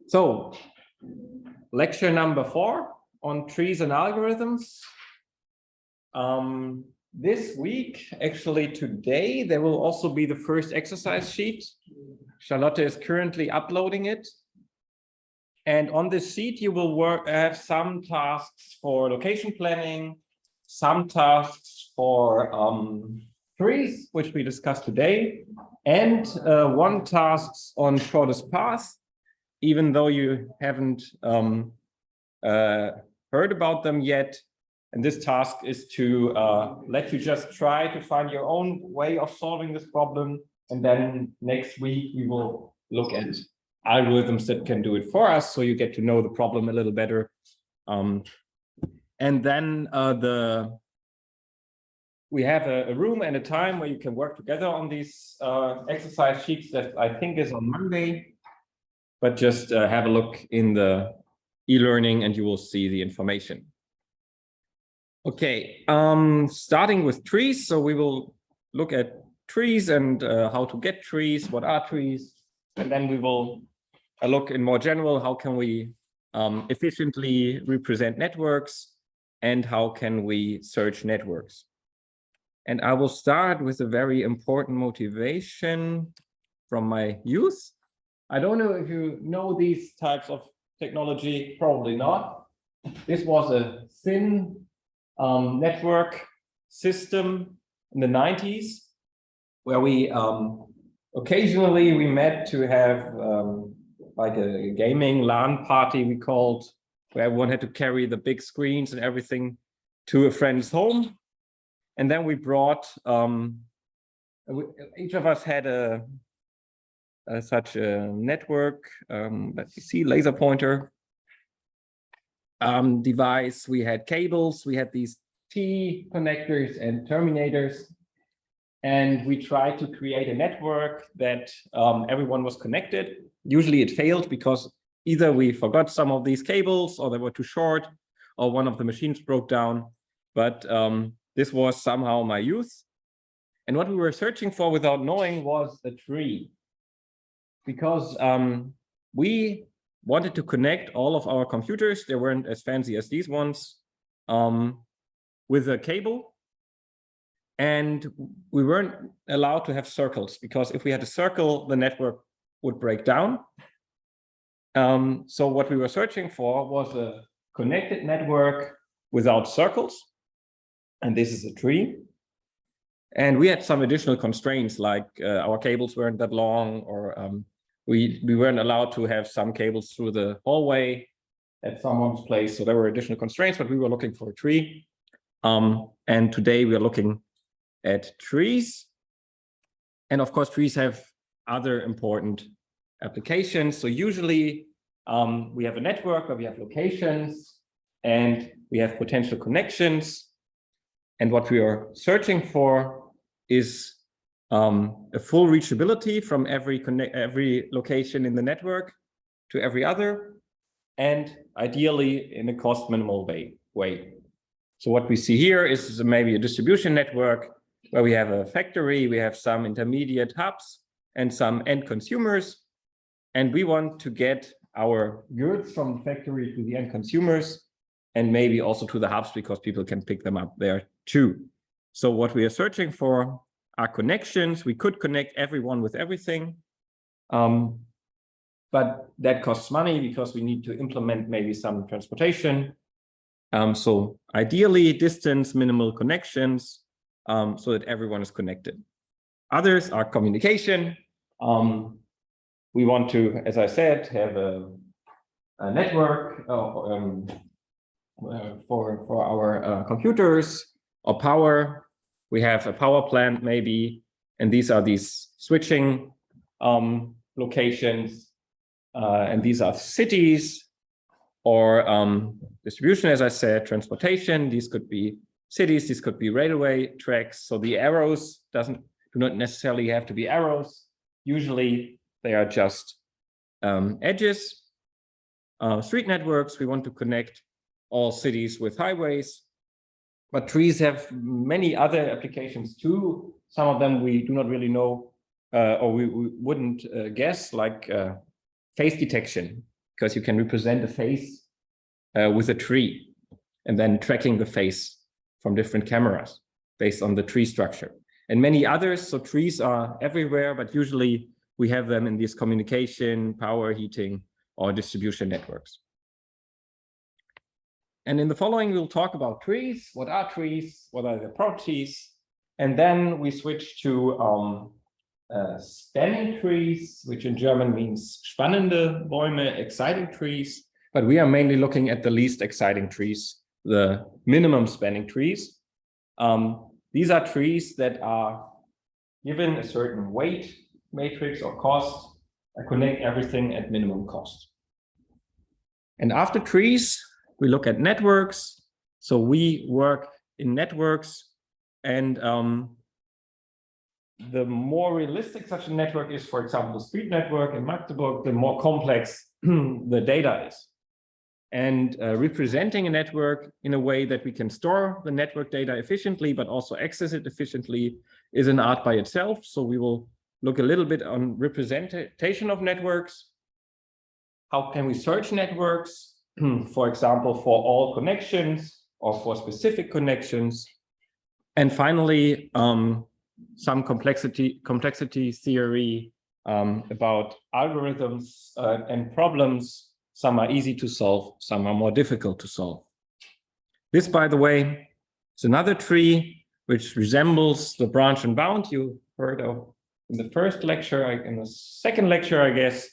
So, lecture number 4 on trees and algorithms. This week, actually today, there will also be the first exercise sheet. Charlotte is currently uploading it. And on this sheet, you will have some tasks for location planning, some tasks for trees, which we discussed today, and one task on shortest path, even though you haven't heard about them yet. And this task is to let you just try to find your own way of solving this problem. And then next week, we will look at algorithms that can do it for us, so you get to know the problem a little better. And then we have a room and a time where you can work together on these exercise sheets that I think is on Monday. But just have a look in the e-learning and you will see the information. Okay, starting with trees. So we will look at trees and how to get trees, what are trees, and then we will look in more general, how can we efficiently represent networks and how can we search networks. And I will start with a very important motivation from my youth. I don't know if you know these types of technology, probably not. This was a thin network system in the 90s, where we occasionally we met to have like a gaming LAN party, we called, where everyone had to carry the big screens and everything to a friend's home. And then we brought, each of us had such a network, let me see, laser pointer device. We had cables, we had these T connectors and terminators, and we tried to create a network that everyone was connected. Usually it failed because either we forgot some of these cables or they were too short or one of the machines broke down. But this was somehow my youth. And what we were searching for without knowing was a tree. Because we wanted to connect all of our computers, they weren't as fancy as these ones, with a cable. And we weren't allowed to have circles, because if we had a circle, the network would break down. So what we were searching for was a connected network without circles. And this is a tree. And we had some additional constraints, like our cables weren't that long, or we weren't allowed to have some cables through the hallway at someone's place. So there were additional constraints, but we were looking for a tree. And today we are looking at trees. And of course, trees have other important applications. So usually we have a network where we have locations and we have potential connections. And what we are searching for is a full reachability from every location in the network to every other, and ideally in a cost minimal way. So what we see here is maybe a distribution network where we have a factory, we have some intermediate hubs and some end consumers, and we want to get our goods from the factory to the end consumers and maybe also to the hubs, because people can pick them up there too. So what we are searching for are connections. We could connect everyone with everything, but that costs money because we need to implement maybe some transportation. So ideally, distance, minimal connections, so that everyone is connected. Others are communication. We want to, as I said, have a network for our computers or power. We have a power plant maybe, and these are these switching locations, and these are cities, or distribution, as I said, transportation. These could be cities, these could be railway tracks. So the arrows do not necessarily have to be arrows. Usually they are just edges. Street networks, we want to connect all cities with highways. But trees have many other applications too. Some of them we do not really know, or we wouldn't guess, like face detection. because you can represent a face with a tree and then tracking the face from different cameras based on the tree structure. And many others, so trees are everywhere, but usually we have them in these communication, power, heating, or distribution networks. And in the following, we'll talk about trees. What are trees? What are their properties? And then we switch to spanning trees, which in German means spannende Bäume, exciting trees. But we are mainly looking at the least exciting trees, the minimum spanning trees. These are trees that are given a certain weight matrix or cost, connect everything at minimum cost. And after trees, we look at networks. So we work in networks, and the more realistic such a network is, for example, the speed network in Magdeburg, the more complex the data is. And representing a network in a way that we can store the network data efficiently, but also access it efficiently, is an art by itself. So we will look a little bit on representation of networks. How can we search networks, for example, for all connections or for specific connections? And finally, some complexity theory about algorithms and problems. Some are easy to solve, some are more difficult to solve. This, by the way, is another tree which resembles the branch and bound you heard of in the first lecture, in the second lecture, I guess.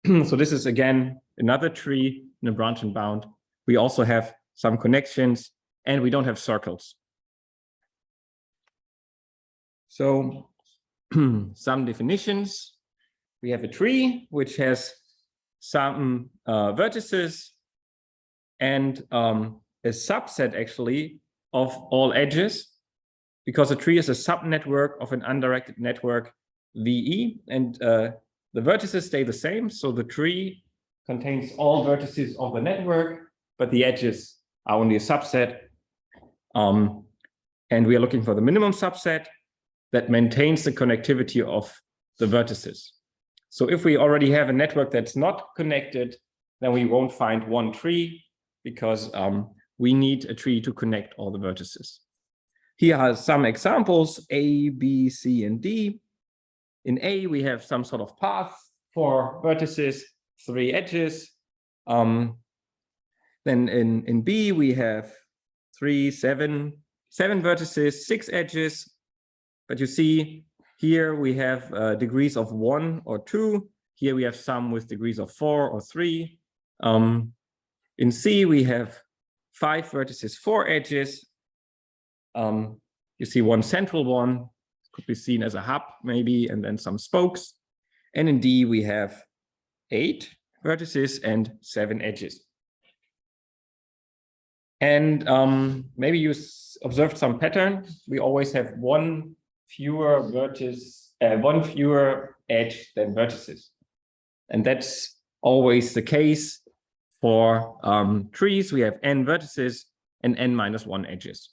So this is again another tree in a branch and bound. We also have some connections, and we don't have circles. So some definitions. We have a tree which has some vertices and a subset actually of all edges, because a tree is a subnetwork of an undirected network VE, and the vertices stay the same. So the tree contains all vertices of the network, but the edges are only a subset. And we are looking for the minimum subset that maintains the connectivity of the vertices. So if we already have a network that's not connected, then we won't find one tree, because we need a tree to connect all the vertices. Here are some examples, A, B, C, and D. In A, we have some sort of path, 4 vertices, 3 edges. Then in B, we have 7 vertices, 6 edges. But you see, here we have degrees of 1 or 2. Here we have some with degrees of 4 or 3. In C, we have 5 vertices, 4 edges. You see one central one, could be seen as a hub maybe, and then some spokes. And in D, we have 8 vertices and 7 edges. And maybe you observed some pattern. We always have one fewer edge than vertices. And that's always the case for trees. We have n vertices and n minus 1 edges.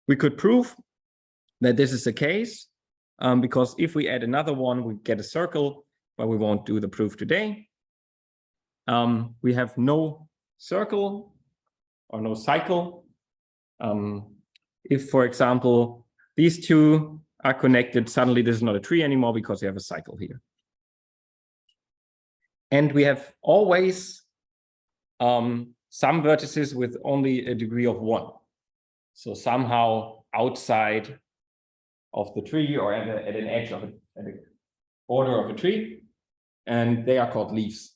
We could prove that this is the case because if we add another one, we get a circle, but we won't do the proof today. We have no circle or no cycle. If, for example, these two are connected, suddenly this is not a tree anymore because we have a cycle here. And we have always some vertices with only a degree of 1. So somehow outside of the tree or at an edge of at the border of a tree, and they are called leaves.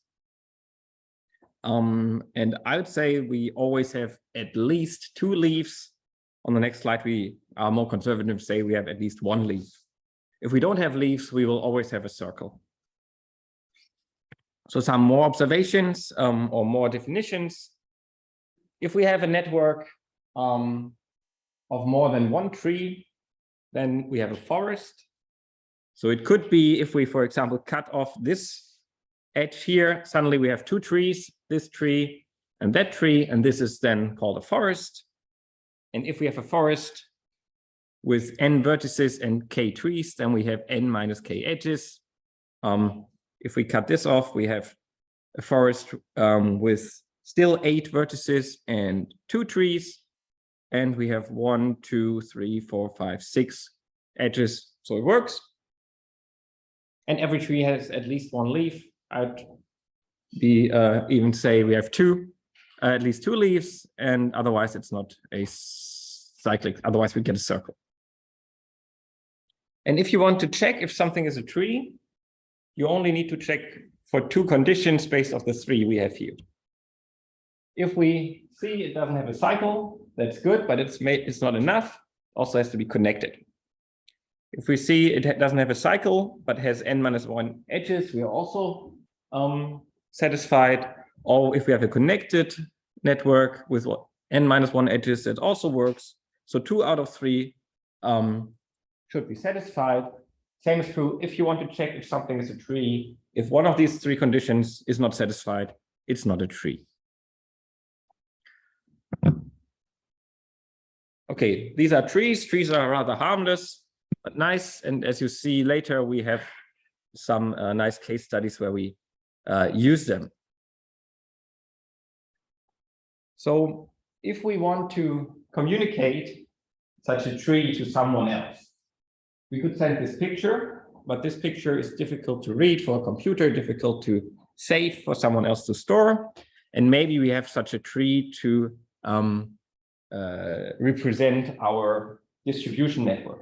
And I would say we always have at least 2 leaves. On the next slide, we are more conservative, say we have at least 1 leaf. If we don't have leaves, we will always have a circle. So some more observations or more definitions. If we have a network of more than 1 tree, then we have a forest. So it could be if we, for example, cut off this edge here, suddenly we have 2 trees, this tree and that tree, and this is then called a forest. And if we have a forest with n vertices and k trees, then we have n minus k edges. If we cut this off, we have a forest with still 8 vertices and 2 trees. And we have 1, 2, 3, 4, 5, 6 edges. So it works. And every tree has at least 1 leaf. I'd even say we have at least 2 leaves, and otherwise it's not a cyclic. Otherwise we get a circle. And if you want to check if something is a tree, you only need to check for 2 conditions based off the 3 we have here. If we see it doesn't have a cycle, that's good, but it's not enough. Also has to be connected. If we see it doesn't have a cycle, but has n-1 edges, we are also satisfied. Or if we have a connected network with n-1 edges, that also works. So 2 out of 3 should be satisfied. Same is true if you want to check if something is a tree. If one of these 3 conditions is not satisfied, it's not a tree. Okay, these are trees. Trees are rather harmless, but nice. And as you see later, we have some nice case studies where we use them. So if we want to communicate such a tree to someone else, we could send this picture, but this picture is difficult to read for a computer, difficult to save for someone else to store. And maybe we have such a tree to represent our distribution network.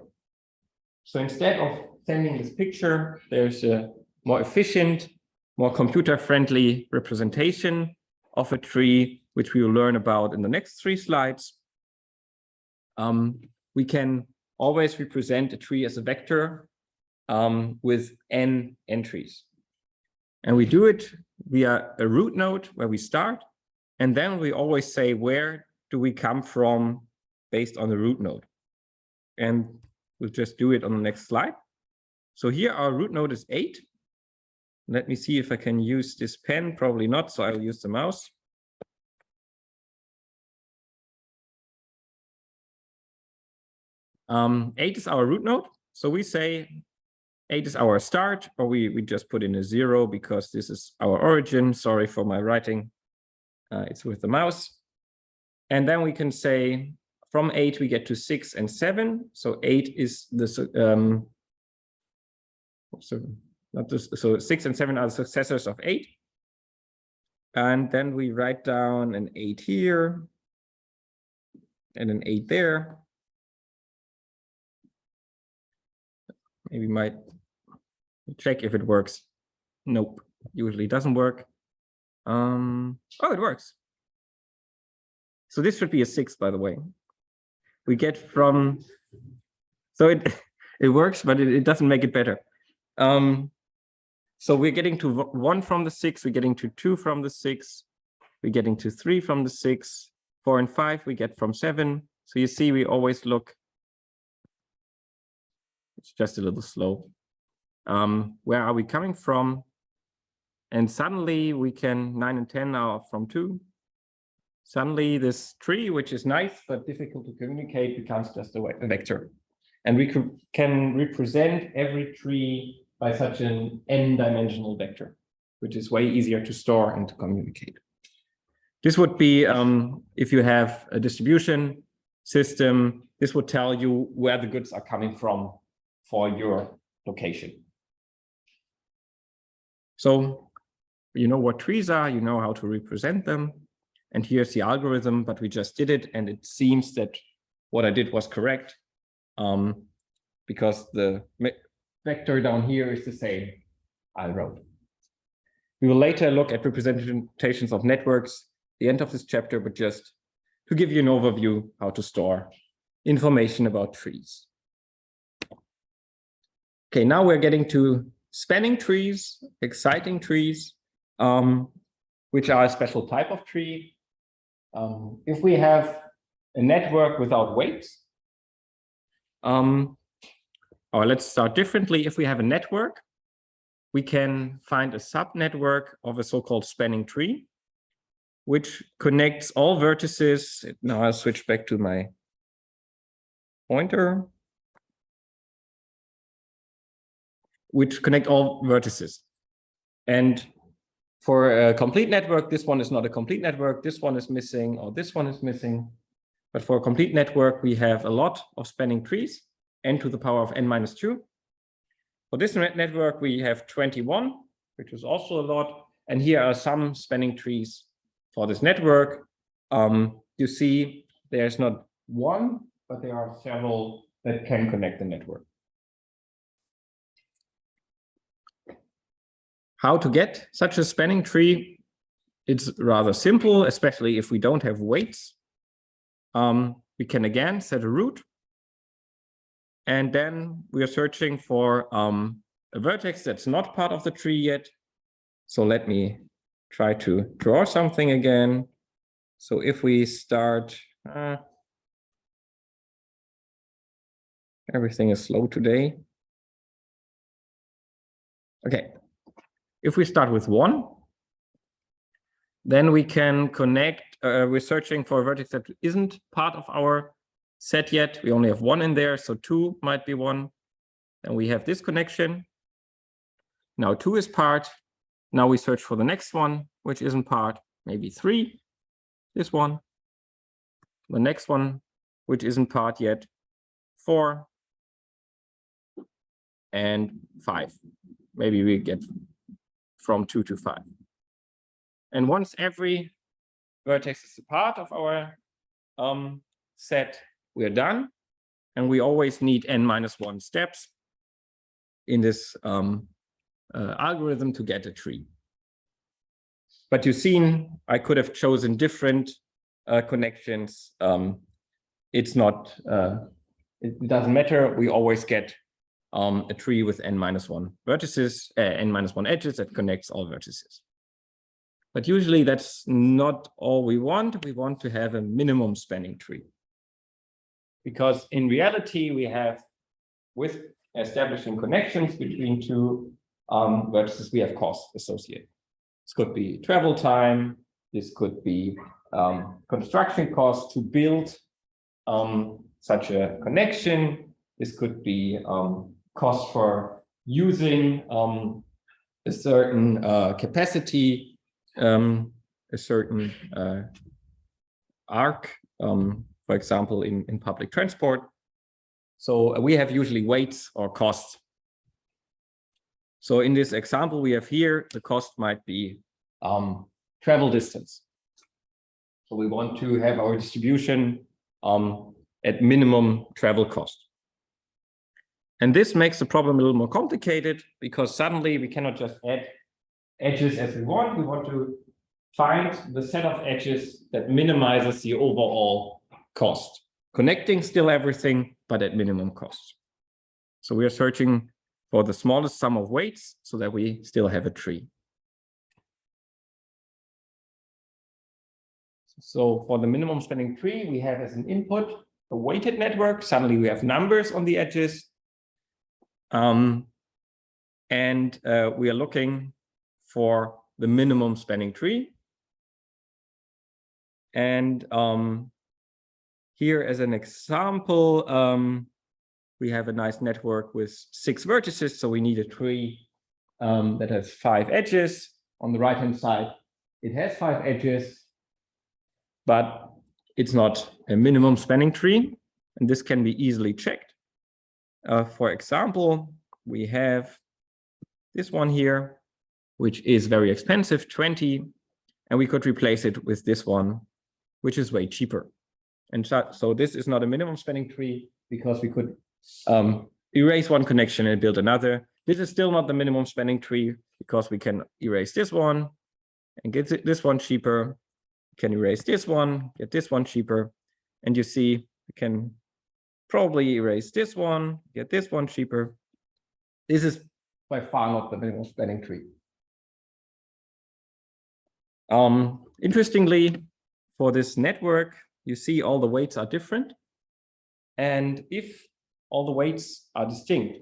So instead of sending this picture, there's a more efficient, more computer-friendly representation of a tree, which we will learn about in the next 3 slides. We can always represent a tree as a vector with n entries. And we do it via a root node where we start, and then we always say, where do we come from based on the root node? And we'll just do it on the next slide. So here our root node is 8. Let me see if I can use this pen, probably not, so I'll use the mouse. Eight is our root node. So we say 8 is our start, or we just put in a 0 because this is our origin. Sorry for my writing. It's with the mouse. And then we can say from 8 we get to 6 and 7. So 8 is the so 6 and 7 are the successors of 8. And then we write down an 8 here and an 8 there. Maybe might check if it works. Nope, usually doesn't work. Oh, it works. So this should be a 6, by the way. We get from, so it works, but it doesn't make it better. So we're getting to 1 from the 6, we're getting to 2 from the 6, we're getting to 3 from the 6, 4 and 5 we get from 7. So you see, we always look, it's just a little slow. Where are we coming from? And suddenly we can, 9 and 10 are from 2. Suddenly this tree, which is nice but difficult to communicate, becomes just a vector. And we can represent every tree by such an n-dimensional vector, which is way easier to store and to communicate. This would be, if you have a distribution system, this would tell you where the goods are coming from for your location. So you know what trees are, you know how to represent them. And here's the algorithm, but we just did it. And it seems that what I did was correct because the vector down here is the same I wrote. We will later look at representations of networks, the end of this chapter, but just to give you an overview how to store information about trees. Okay, now we're getting to spanning trees, exciting trees, which are a special type of tree. If we have a network without weights, or let's start differently. If we have a network, we can find a subnetwork of a so-called spanning tree, which connects all vertices. Now I'll switch back to my pointer, which connect all vertices. And For a complete network, this one is not a complete network. This one is missing, or this one is missing. But for a complete network, we have a lot of spanning trees, n to the power of n-2. For this network, we have 21, which is also a lot. And here are some spanning trees for this network. You see, there's not one, but there are several that can connect the network. How to get such a spanning tree? It's rather simple, especially if we don't have weights. We can again set a root. And then we are searching for a vertex that's not part of the tree yet. So let me try to draw something again. So if we start, everything is slow today. Okay, if we start with 1, then we can connect, we're searching for a vertex that isn't part of our set yet. We only have 1 in there, so 2 might be 1. Then we have this connection. Now 2 is part. Now we search for the next one, which isn't part, maybe 3, this one. The next one, which isn't part yet, 4, and 5. Maybe we get from 2 to 5. And once every vertex is a part of our set, we're done. And we always need n-1 steps in this algorithm to get a tree. But you've seen, I could have chosen different connections. It's not, it doesn't matter. We always get a tree with n-1 vertices, n-1 edges that connects all vertices. But usually that's not all we want. We want to have a minimum spanning tree. Because in reality, we have, with establishing connections between two vertices, we have costs associated. This could be travel time. This could be construction costs to build such a connection. This could be cost for using a certain capacity, a certain arc, for example, in public transport. So we have usually weights or costs. So in this example we have here, the cost might be travel distance. So we want to have our distribution at minimum travel cost. And this makes the problem a little more complicated because suddenly we cannot just add edges as we want. We want to find the set of edges that minimizes the overall cost, connecting still everything, but at minimum cost. So we are searching for the smallest sum of weights so that we still have a tree. So for the minimum spanning tree, we have as an input a weighted network. Suddenly we have numbers on the edges. And we are looking for the minimum spanning tree. And here as an example, we have a nice network with 6 vertices. So we need a tree that has 5 edges. On the right-hand side, it has 5 edges, but it's not a minimum spanning tree. And this can be easily checked. For example, we have this one here, which is very expensive, 20, and we could replace it with this one, which is way cheaper. And so this is not a minimum spanning tree because we could erase one connection and build another. This is still not the minimum spanning tree because we can erase this one and get this one cheaper. We can erase this one, get this one cheaper. And you see, we can probably erase this one, get this one cheaper. This is by far not the minimum spanning tree. Interestingly, for this network, you see all the weights are different. And if all the weights are distinct,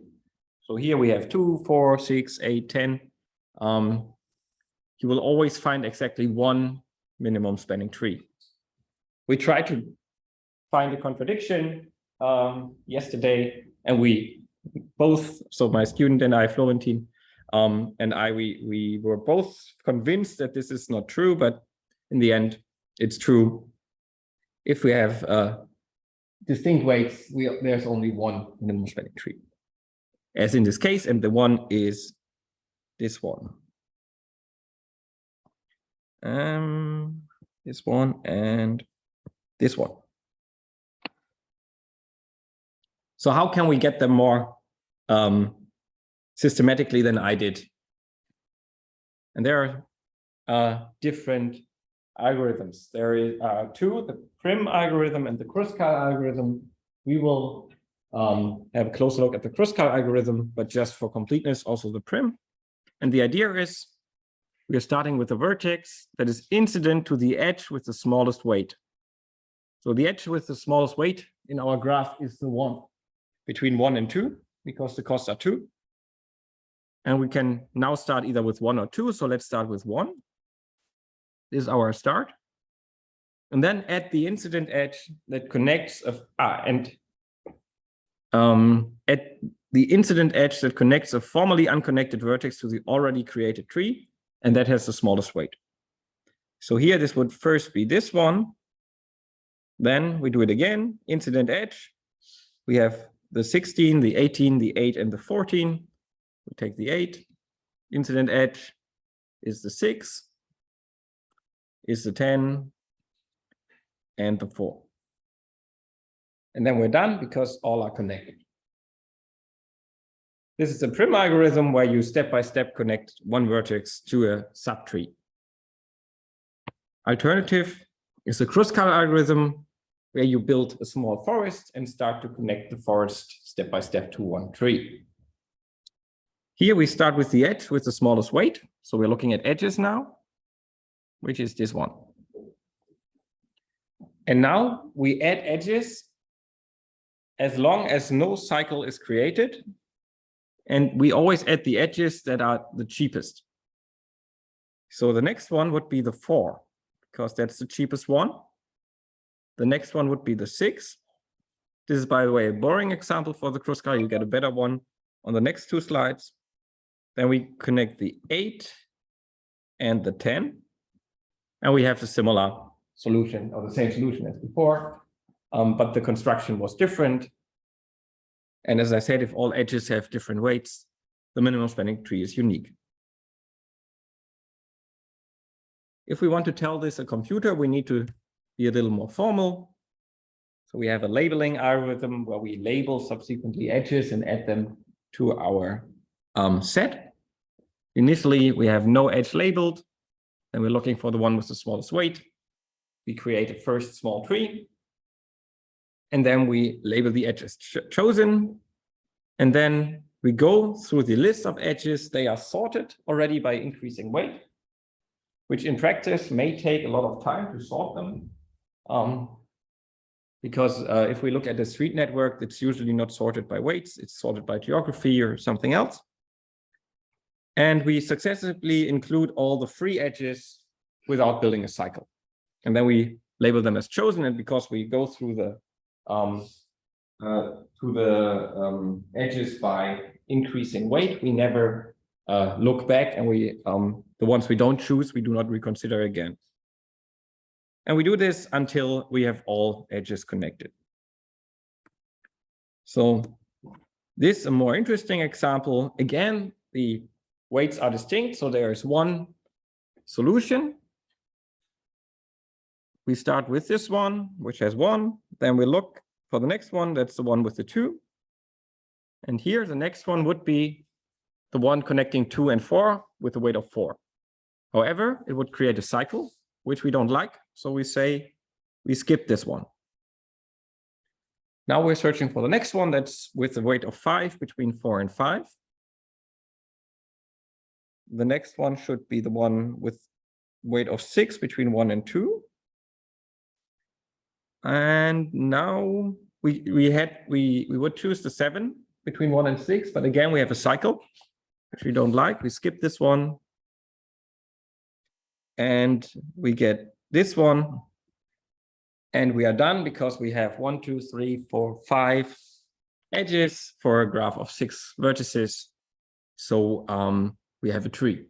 so here we have 2, 4, 6, 8, 10, you will always find exactly one minimum spanning tree. We tried to find a contradiction yesterday, and we both, so my student and I, Florentin, and we were both convinced that this is not true, but in the end, it's true. If we have distinct weights, there's only one minimal spanning tree, as in this case, and the one is this one. This one and this one. So how can we get them more systematically than I did? And there are different algorithms. There is two, the Prim algorithm and the Kruskal algorithm. We will have a closer look at the Kruskal algorithm, but just for completeness, also the Prim. And the idea is we are starting with a vertex that is incident to the edge with the smallest weight. So the edge with the smallest weight in our graph is the one between 1 and 2, because the costs are 2. And we can now start either with 1 or 2. So let's start with 1. This is our start. And then at the incident edge that connects at the incident edge that connects a formerly unconnected vertex to the already created tree, and that has the smallest weight. So here this would first be this one. Then we do it again, incident edge. We have the 16, the 18, the 8, and the 14. We take the 8. Incident edge is the 6, is the 10, and the 4. And then we're done because all are connected. This is a Prim algorithm where you step-by-step connect one vertex to a subtree. Alternative is the Kruskal algorithm, where you build a small forest and start to connect the forest step-by-step to one tree. Here we start with the edge with the smallest weight. So we're looking at edges now, which is this one. And now we add edges as long as no cycle is created. And we always add the edges that are the cheapest. So the next one would be the 4, because that's the cheapest one. The next one would be the 6. This is, by the way, a boring example for the Kruskal. You get a better one on the next 2 slides. Then we connect the 8 and the 10. And we have a similar solution, or the same solution as before, but the construction was different. And as I said, if all edges have different weights, the minimum spanning tree is unique. If we want to tell this a computer, we need to be a little more formal. So we have a labeling algorithm where we label subsequently edges and add them to our set. Initially, we have no edge labeled, and we're looking for the one with the smallest weight. We create a first small tree, and then we label the edges chosen, and then we go through the list of edges. They are sorted already by increasing weight, which in practice may take a lot of time to sort them. Because if we look at the street network, it's usually not sorted by weights, it's sorted by geography or something else. And we successively include all the free edges without building a cycle. And then we label them as chosen, and because we go through the edges by increasing weight, we never look back, and we the ones we don't choose, we do not reconsider again. And we do this until we have all edges connected. So this is a more interesting example. Again, the weights are distinct, so there is one solution. We start with this one, which has 1. Then we look for the next one. That's the one with the 2. And here, the next one would be the one connecting 2 and 4 with a weight of 4. However, it would create a cycle, which we don't like. So we say we skip this one. Now we're searching for the next one that's with a weight of 5 between 4 and 5. The next one should be the one with weight of 6 between 1 and 2. And now we would choose the 7 between 1 and 6, but again we have a cycle which we don't like. We skip this one, and we get this one, and we are done because we have 1, 2, 3, 4, 5 edges for a graph of 6 vertices, So we have a tree.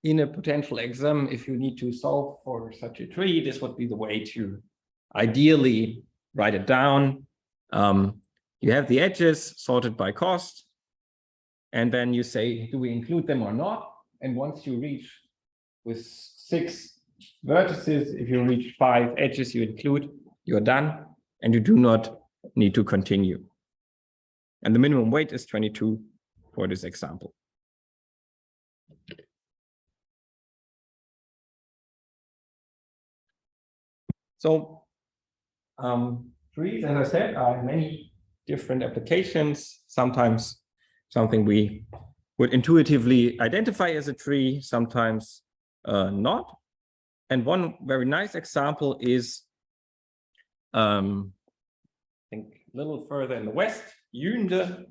In a potential exam, if you need to solve for such a tree, this would be the way to ideally write it down. You have the edges sorted by cost, and then you say, do we include them or not? And once you reach with 6 vertices, if you reach 5 edges you include, you're done, and you do not need to continue. And the minimum weight is 22 for this example. So trees, as I said, are many different applications. Sometimes something we would intuitively identify as a tree, sometimes not. And one very nice example is, I think a little further in the west, Yunde.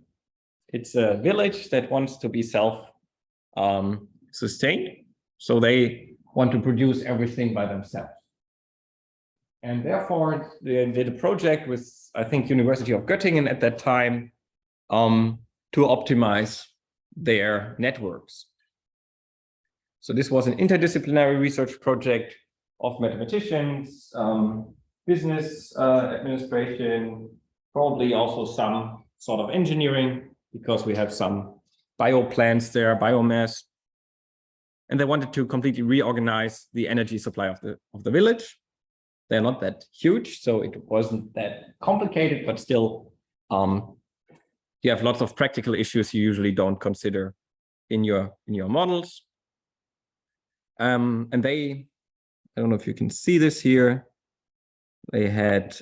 It's a village that wants to be self-sustained. So they want to produce everything by themselves. And therefore, they did a project with, I think, University of Göttingen at that time to optimize their networks. So this was an interdisciplinary research project of mathematicians, business administration, probably also some sort of engineering, because we have some bioplants there, biomass. And they wanted to completely reorganize the energy supply of the village. They're not that huge, so it wasn't that complicated, but still, you have lots of practical issues you usually don't consider in your models. And they, I don't know if you can see this here, they had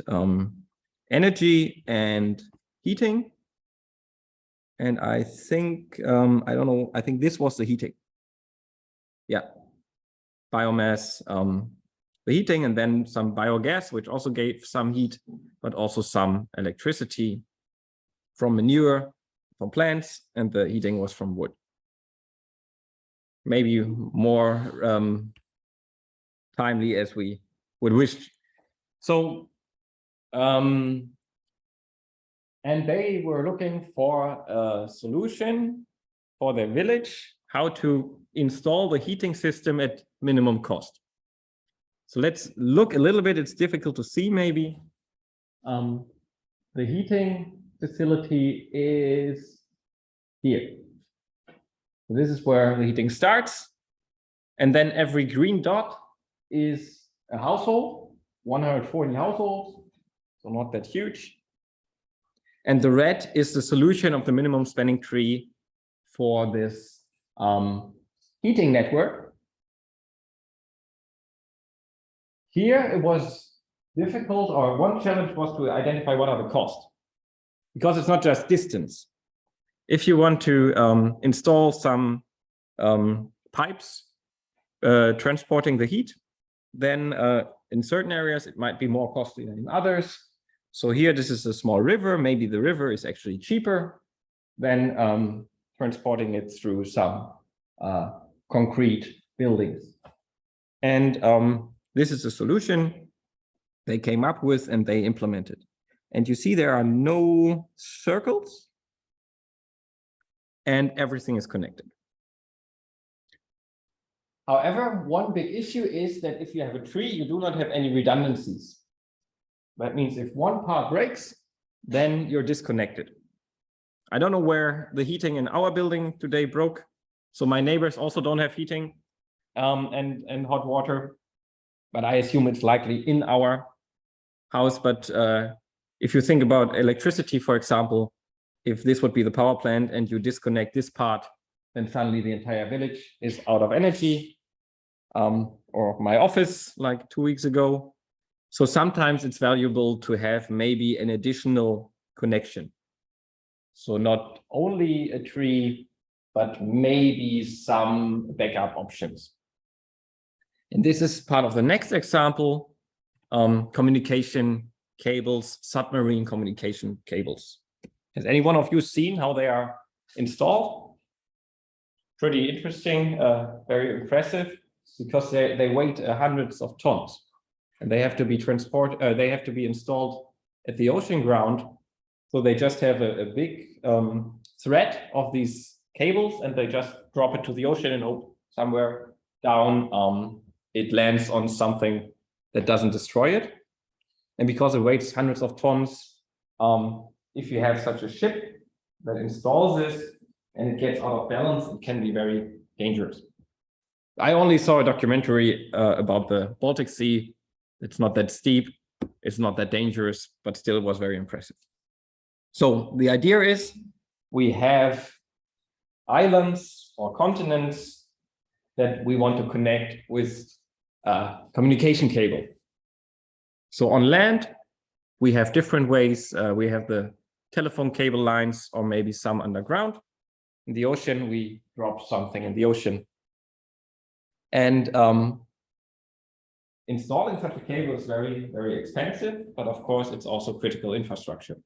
energy and heating. And I think, I don't know, I think this was the heating. Yeah, biomass, the heating, and then some biogas, which also gave some heat, but also some electricity from manure, from plants, and the heating was from wood. Maybe more timely as we would wish. So, and they were looking for a solution for their village, how to install the heating system at minimum cost. So let's look a little bit. It's difficult to see maybe. The heating facility is here. So this is where the heating starts. And then every green dot is a household, 140 households, so not that huge. And the red is the solution of the minimum spanning tree for this heating network. Here it was difficult, or one challenge was to identify what are the costs, because it's not just distance. If you want to install some pipes transporting the heat, then in certain areas it might be more costly than in others. So here, this is a small river. Maybe the river is actually cheaper than transporting it through some concrete buildings. And this is a solution they came up with and they implemented. And you see there are no circles and everything is connected. However, one big issue is that if you have a tree, you do not have any redundancies. That means if one part breaks, then you're disconnected. I don't know where the heating in our building today broke. So my neighbors also don't have heating and hot water, but I assume it's likely in our house. But if you think about electricity, for example, if this would be the power plant and you disconnect this part, then suddenly the entire village is out of energy, or my office like 2 weeks ago. So sometimes it's valuable to have maybe an additional connection. So not only a tree, but maybe some backup options. And this is part of the next example, communication cables, submarine communication cables. Has any one of you seen how they are installed? Pretty interesting, very impressive, because they weigh hundreds of tons, and they have to be installed at the ocean ground. So they just have a big thread of these cables, and they just drop it to the ocean, and somewhere down it lands on something that doesn't destroy it. And because it weighs hundreds of tons, if you have such a ship that installs this and it gets out of balance, it can be very dangerous. I only saw a documentary about the Baltic Sea. It's not that steep, it's not that dangerous, but still it was very impressive. So the idea is we have islands or continents that we want to connect with a communication cable. So on land, we have different ways. We have the telephone cable lines, or maybe some underground. In the ocean, we drop something in the ocean. And installing such a cable is very, very expensive, but of course, it's also critical infrastructure.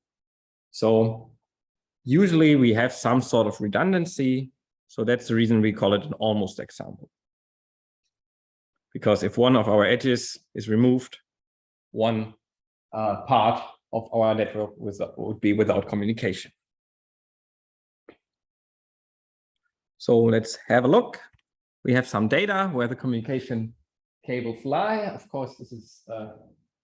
So usually we have some sort of redundancy. So that's the reason we call it an almost example. Because if one of our edges is removed, one part of our network would be without communication. So let's have a look. We have some data where the communication cables lie. Of course, this is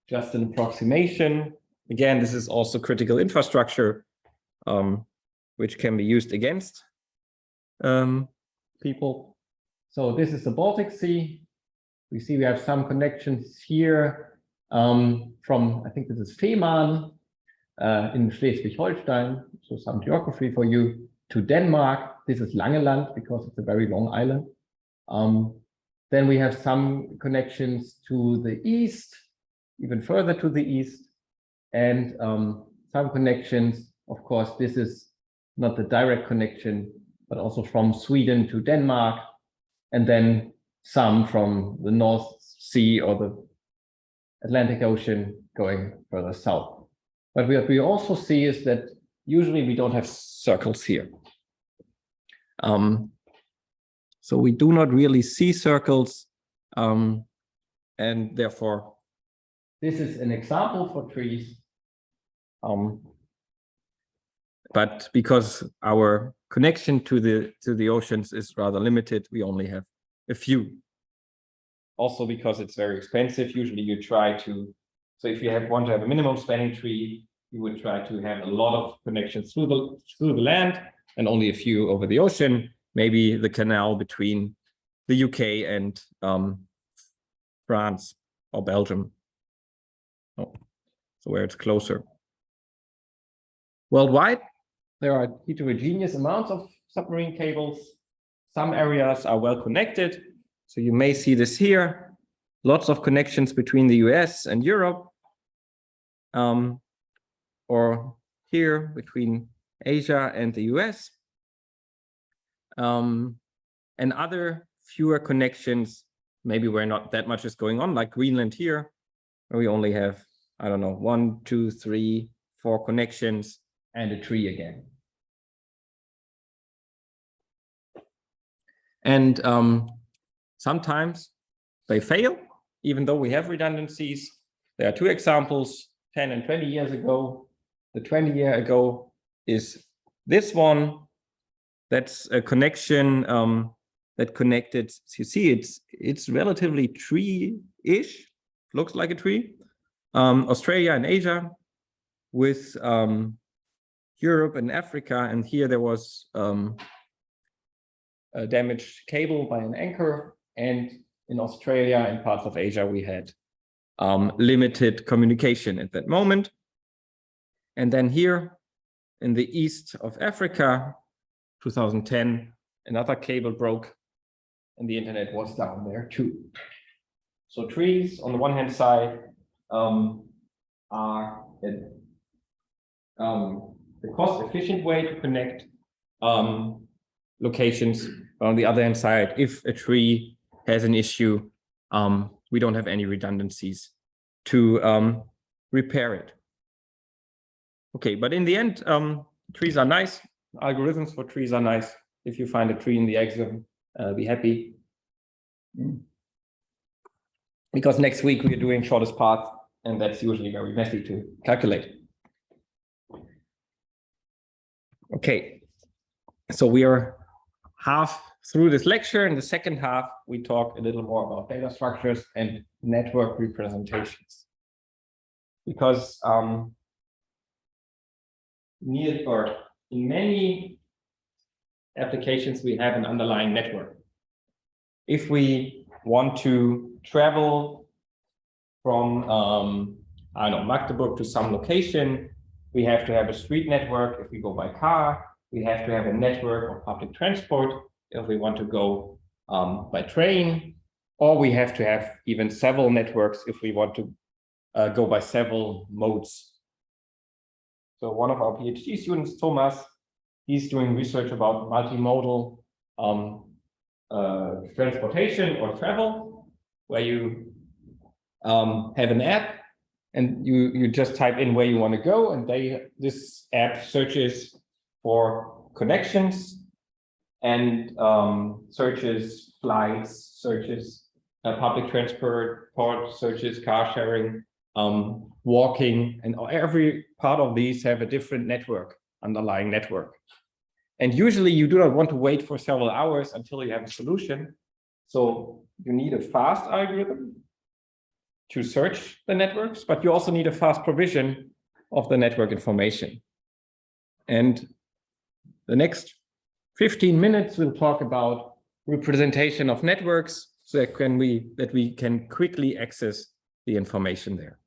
just an approximation. Again, this is also critical infrastructure, which can be used against people. So this is the Baltic Sea. We see we have some connections here from, I think this is Fehmarn in Schleswig-Holstein, so some geography for you, to Denmark. This is Langeland because it's a very long island. Then we have some connections to the east, even further to the east, and some connections. Of course, this is not the direct connection, but also from Sweden to Denmark, and then some from the North Sea or the Atlantic Ocean going further south. But what we also see is that usually we don't have circles here. So we do not really see circles, and therefore this is an example for trees. But because our connection to the oceans is rather limited, we only have a few. Also because it's very expensive, usually you try to, so if you want to have a minimum spanning tree, you would try to have a lot of connections through the land and only a few over the ocean, maybe the canal between the UK and France or Belgium. Oh, so where it's closer. Worldwide, there are heterogeneous amounts of submarine cables. Some areas are well connected. So you may see this here, lots of connections between the US and Europe, or here between Asia and the US. And other fewer connections, maybe where not that much is going on, like Greenland here, where we only have, I don't know, 1, 2, 3, 4 connections and a tree again. And sometimes they fail, even though we have redundancies. There are 2 examples, 10 and 20 years ago. The 20 year ago is this one. That's a connection that connected. So you see, it's relatively tree-ish, looks like a tree. Australia and Asia with Europe and Africa, and here there was a damaged cable by an anchor, and in Australia and parts of Asia we had limited communication at that moment. And then here in the east of Africa, 2010, another cable broke and the internet was down there too. So trees on the one hand side are the cost efficient way to connect locations. But on the other hand side, if a tree has an issue, we don't have any redundancies to repair it. Okay, but in the end, trees are nice. Algorithms for trees are nice. If you find a tree in the exam, be happy. Because next week we're doing shortest path, and that's usually very messy to calculate. Okay, so we are half through this lecture. In the second half, we talk a little more about data structures and network representations. Because in many applications, we have an underlying network. If we want to travel from, I don't know, Magdeburg to some location, we have to have a street network. If we go by car, we have to have a network of public transport. If we want to go by train, or we have to have even several networks if we want to go by several modes. So one of our PhD students, Thomas, he's doing research about multimodal transportation or travel, where you have an app and you just type in where you want to go, and this app searches for connections and searches flights, searches public transport, searches car sharing, walking, and every part of these have a different network, underlying network. And usually you do not want to wait for several hours until you have a solution. So you need a fast algorithm to search the networks, but you also need a fast provision of the network information. And the next 15 minutes, we'll talk about representation of networks so that we can quickly access the information there.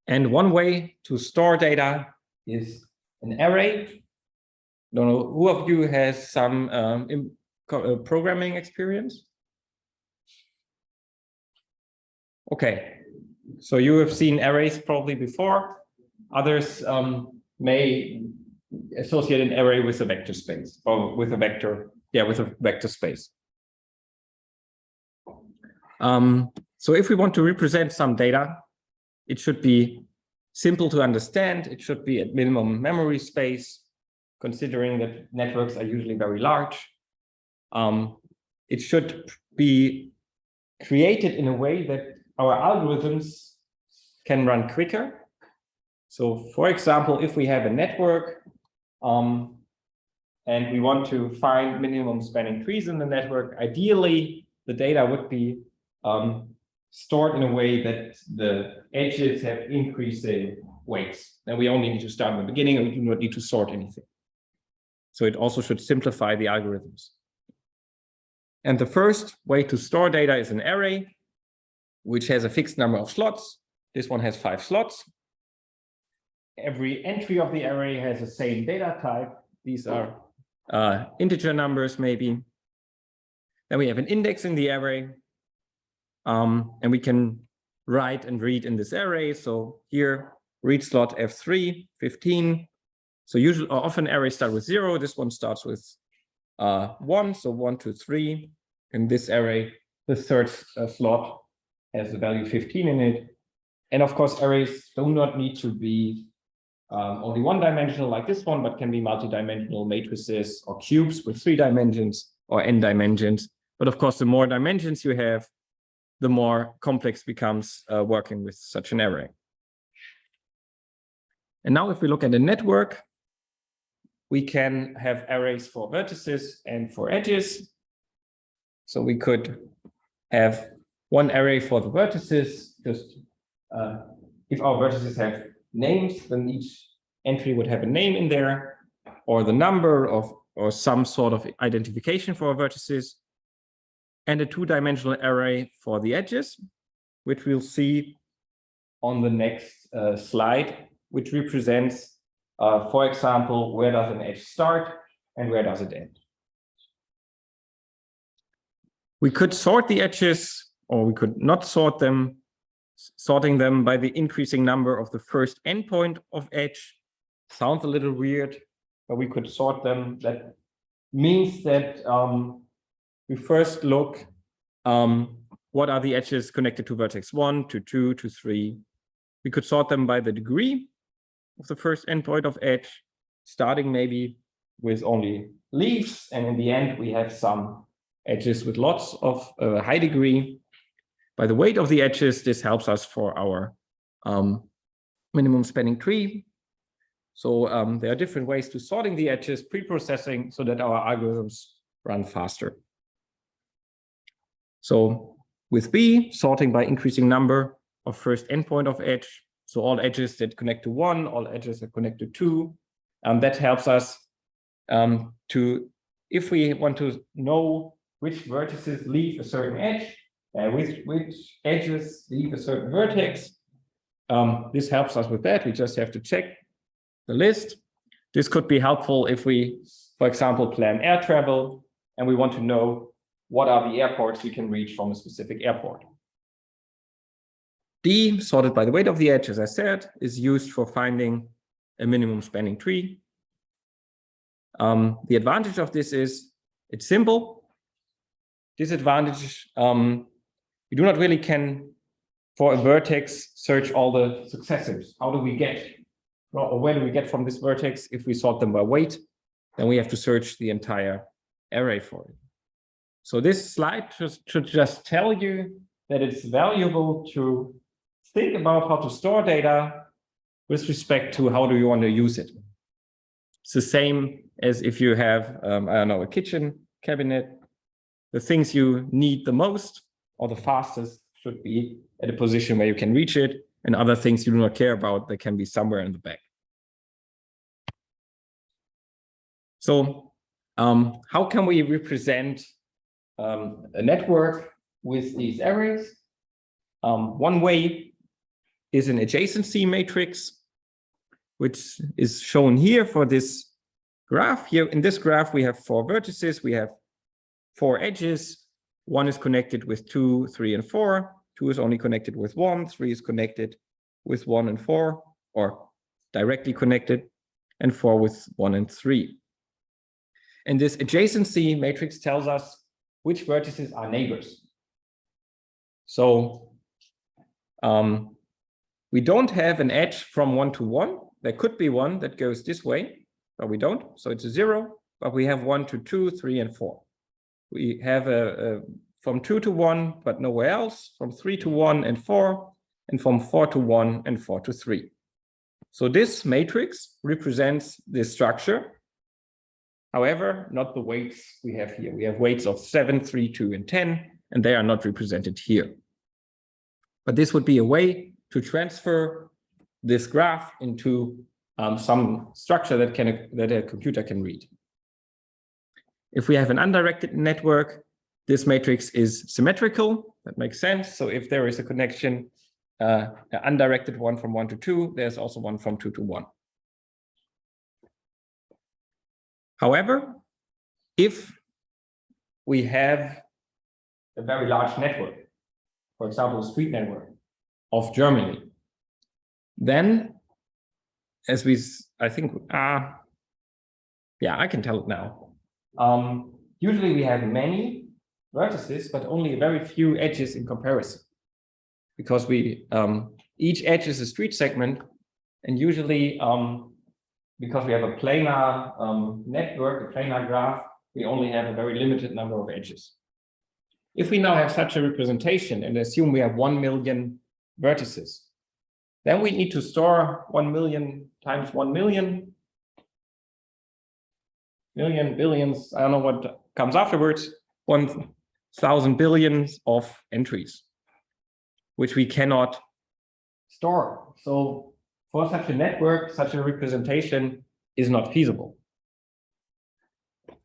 And one way to store data is an array. I don't know, who of you has some programming experience? Okay, so you have seen arrays probably before. Others may associate an array with a vector space or with a vector, with a vector space. So if we want to represent some data, it should be simple to understand. It should be at minimum memory space, considering that networks are usually very large. It should be created in a way that our algorithms can run quicker. So for example, if we have a network and we want to find minimum spanning trees in the network, ideally the data would be stored in a way that the edges have increasing weights. And we only need to start in the beginning, and we do not need to sort anything. So it also should simplify the algorithms. And the first way to store data is an array, which has a fixed number of slots. This one has 5 slots. Every entry of the array has the same data type. These are integer numbers, maybe. Then we have an index in the array. And we can write and read in this array. So here, read slot F3, 15. So usually, often arrays start with 0. This one starts with 1, so 1, 2, 3. In this array, the third slot has the value 15 in it. And of course, arrays do not need to be only one-dimensional like this one, but can be multi-dimensional matrices or cubes with 3 dimensions or n dimensions. But of course, the more dimensions you have, the more complex becomes working with such an array. And now if we look at the network, we can have arrays for vertices and for edges. So we could have one array for the vertices. Just if our vertices have names, then each entry would have a name in there, or the number of, or some sort of identification for our vertices, and a 2-dimensional array for the edges, which we'll see on the next slide, which represents, for example, where does an edge start and where does it end. We could sort the edges, or we could not sort them, sorting them by the increasing number of the first endpoint of edge. Sounds a little weird, but we could sort them. That means that we first look what are the edges connected to vertex 1, to 2, to 3. We could sort them by the degree of the first endpoint of edge, starting maybe with only leaves, and in the end we have some edges with lots of high degree. By the weight of the edges, this helps us for our minimum spanning tree. So there are different ways to sorting the edges, pre-processing, so that our algorithms run faster. So with B, sorting by increasing number of first endpoint of edge. So all edges that connect to 1, all edges that connect to 2. That helps us if we want to know which vertices leave a certain edge, which edges leave a certain vertex. This helps us with that. We just have to check the list. This could be helpful if we, for example, plan air travel and we want to know what are the airports we can reach from a specific airport. D, sorted by the weight of the edge, as I said, is used for finding a minimum spanning tree. The advantage of this is it's simple. Disadvantage, we do not really can, for a vertex, search all the successors. How do we get, or where do we get from this vertex? If we sort them by weight, then we have to search the entire array for it. So this slide should just tell you that it's valuable to think about how to store data with respect to how do you want to use it. It's the same as if you have, I don't know, a kitchen cabinet. The things you need the most or the fastest should be at a position where you can reach it, and other things you do not care about, they can be somewhere in the back. So how can we represent a network with these arrays? One way is an adjacency matrix, which is shown here for this graph. Here in this graph, we have 4 vertices, we have 4 edges. 1 is connected with 2, 3, and 4. 2 is only connected with 1. 3 is connected with 1 and 4, or directly connected, and 4 with 1 and 3. And this adjacency matrix tells us which vertices are neighbors. So we don't have an edge from 1 to 1. There could be one that goes this way, but we don't. So it's a 0, but we have 1 to 2, 3, and 4. We have a from 2 to 1, but nowhere else, from 3 to 1 and 4, and from 4 to 1 and 4 to 3. So this matrix represents this structure. However, not the weights we have here. We have weights of 7, 3, 2, and 10, and they are not represented here. But this would be a way to transfer this graph into some structure that a computer can read. If we have an undirected network, this matrix is symmetrical. That makes sense. So if there is a connection, an undirected one from 1 to 2, there's also one from 2 to 1. However, if we have a very large network, for example, a street network of Germany, then as I think, yeah, I can tell it now. Usually we have many vertices, but only very few edges in comparison, because each edge is a street segment, and usually because we have a planar network, a planar graph, we only have a very limited number of edges. If we now have such a representation and assume we have 1 million vertices, then we need to store 1 million times 1 million, billions, I don't know what comes afterwards, 1,000 billions of entries, which we cannot store. So for such a network, such a representation is not feasible.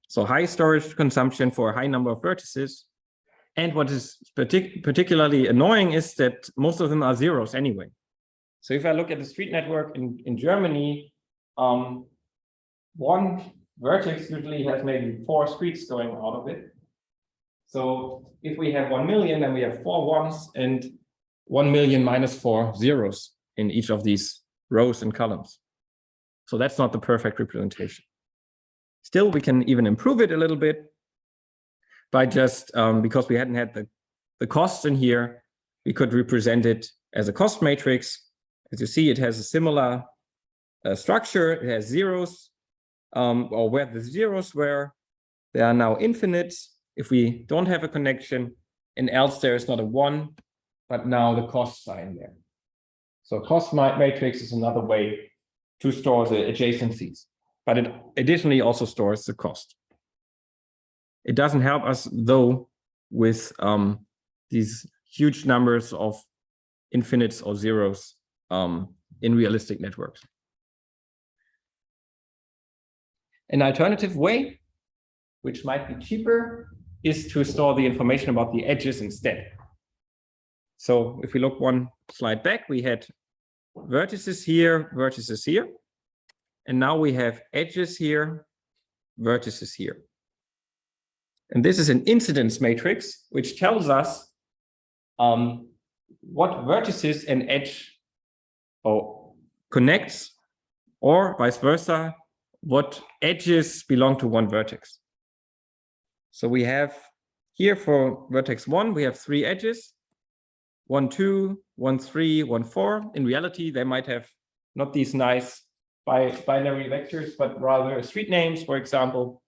So high storage consumption for a high number of vertices. And what is particularly annoying is that most of them are zeros anyway. So if I look at the street network in Germany, one vertex usually has maybe 4 streets going out of it. So if we have 1 million, then we have 4 ones and 1 million minus 4 zeros in each of these rows and columns. So that's not the perfect representation. Still, we can even improve it a little bit by just, because we hadn't had the costs in here, we could represent it as a cost matrix. As you see, it has a similar structure. It has zeros, or where the zeros were, they are now infinite if we don't have a connection, and else there is not a 1, but now the costs are in there. So cost matrix is another way to store the adjacencies, but it additionally also stores the cost. It doesn't help us though with these huge numbers of infinites or zeros in realistic networks. An alternative way, which might be cheaper, is to store the information about the edges instead. So if we look one slide back, we had vertices here, and now we have edges here, vertices here. And this is an incidence matrix, which tells us what vertices an edge connects, or vice versa, what edges belong to one vertex. So we have here for vertex 1, we have 3 edges, 1, 2, 1, 3, 1, 4. In reality, they might have not these nice binary vectors, but rather street names, for example.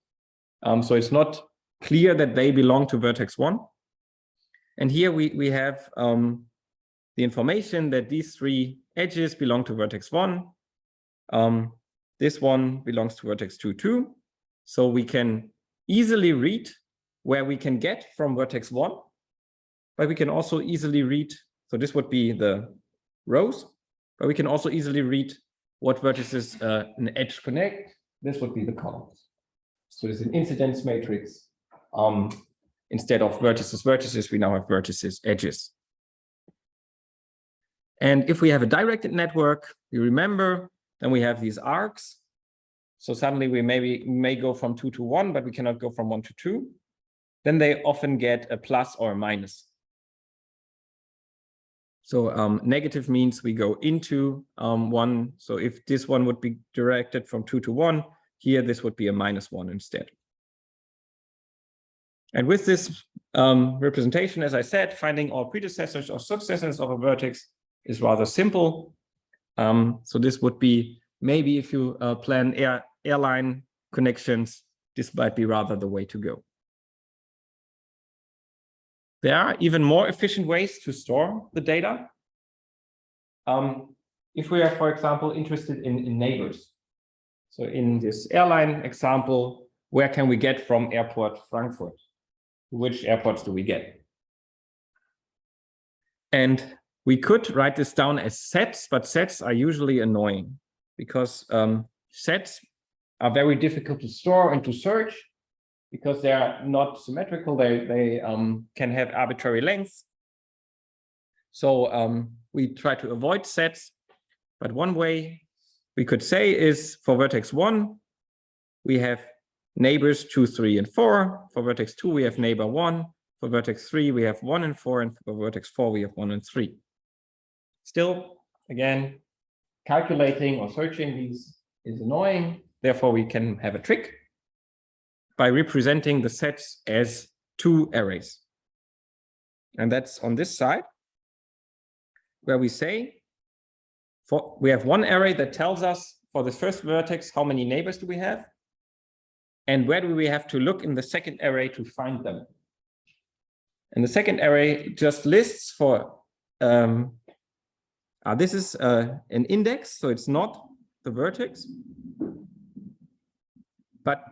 So it's not clear that they belong to vertex 1. And here we have the information that these 3 edges belong to vertex 1. This one belongs to vertex 2, 2. So we can easily read where we can get from vertex 1, but we can also easily read, so this would be the rows, but we can also easily read what vertices an edge connect. This would be the columns. So it's an incidence matrix. Instead of vertices, we now have vertices, edges. And if we have a directed network, you remember, then we have these arcs. So suddenly we may go from 2 to 1, but we cannot go from 1 to 2. Then they often get a plus or a minus. So negative means we go into 1. So if this one would be directed from 2 to 1, here this would be a -1 instead. And with this representation, as I said, finding all predecessors or successors of a vertex is rather simple. So this would be maybe if you plan airline connections, this might be rather the way to go. There are even more efficient ways to store the data. If we are, for example, interested in neighbors. So in this airline example, where can we get from airport Frankfurt? Which airports do we get? And we could write this down as sets, but sets are usually annoying because sets are very difficult to store and to search because they are not symmetrical. They can have arbitrary lengths. So we try to avoid sets. But one way we could say is for vertex 1, we have neighbors 2, 3, and 4. For vertex 2, we have neighbor 1. For vertex 3, we have 1 and 4. And for vertex 4, we have 1 and 3. Still, again, calculating or searching these is annoying. Therefore, we can have a trick by representing the sets as 2 arrays. And that's on this side, where we say, we have one array that tells us for the first vertex, how many neighbors do we have? And where do we have to look in the second array to find them? And the second array just lists for, this is an index, so it's not the vertex. But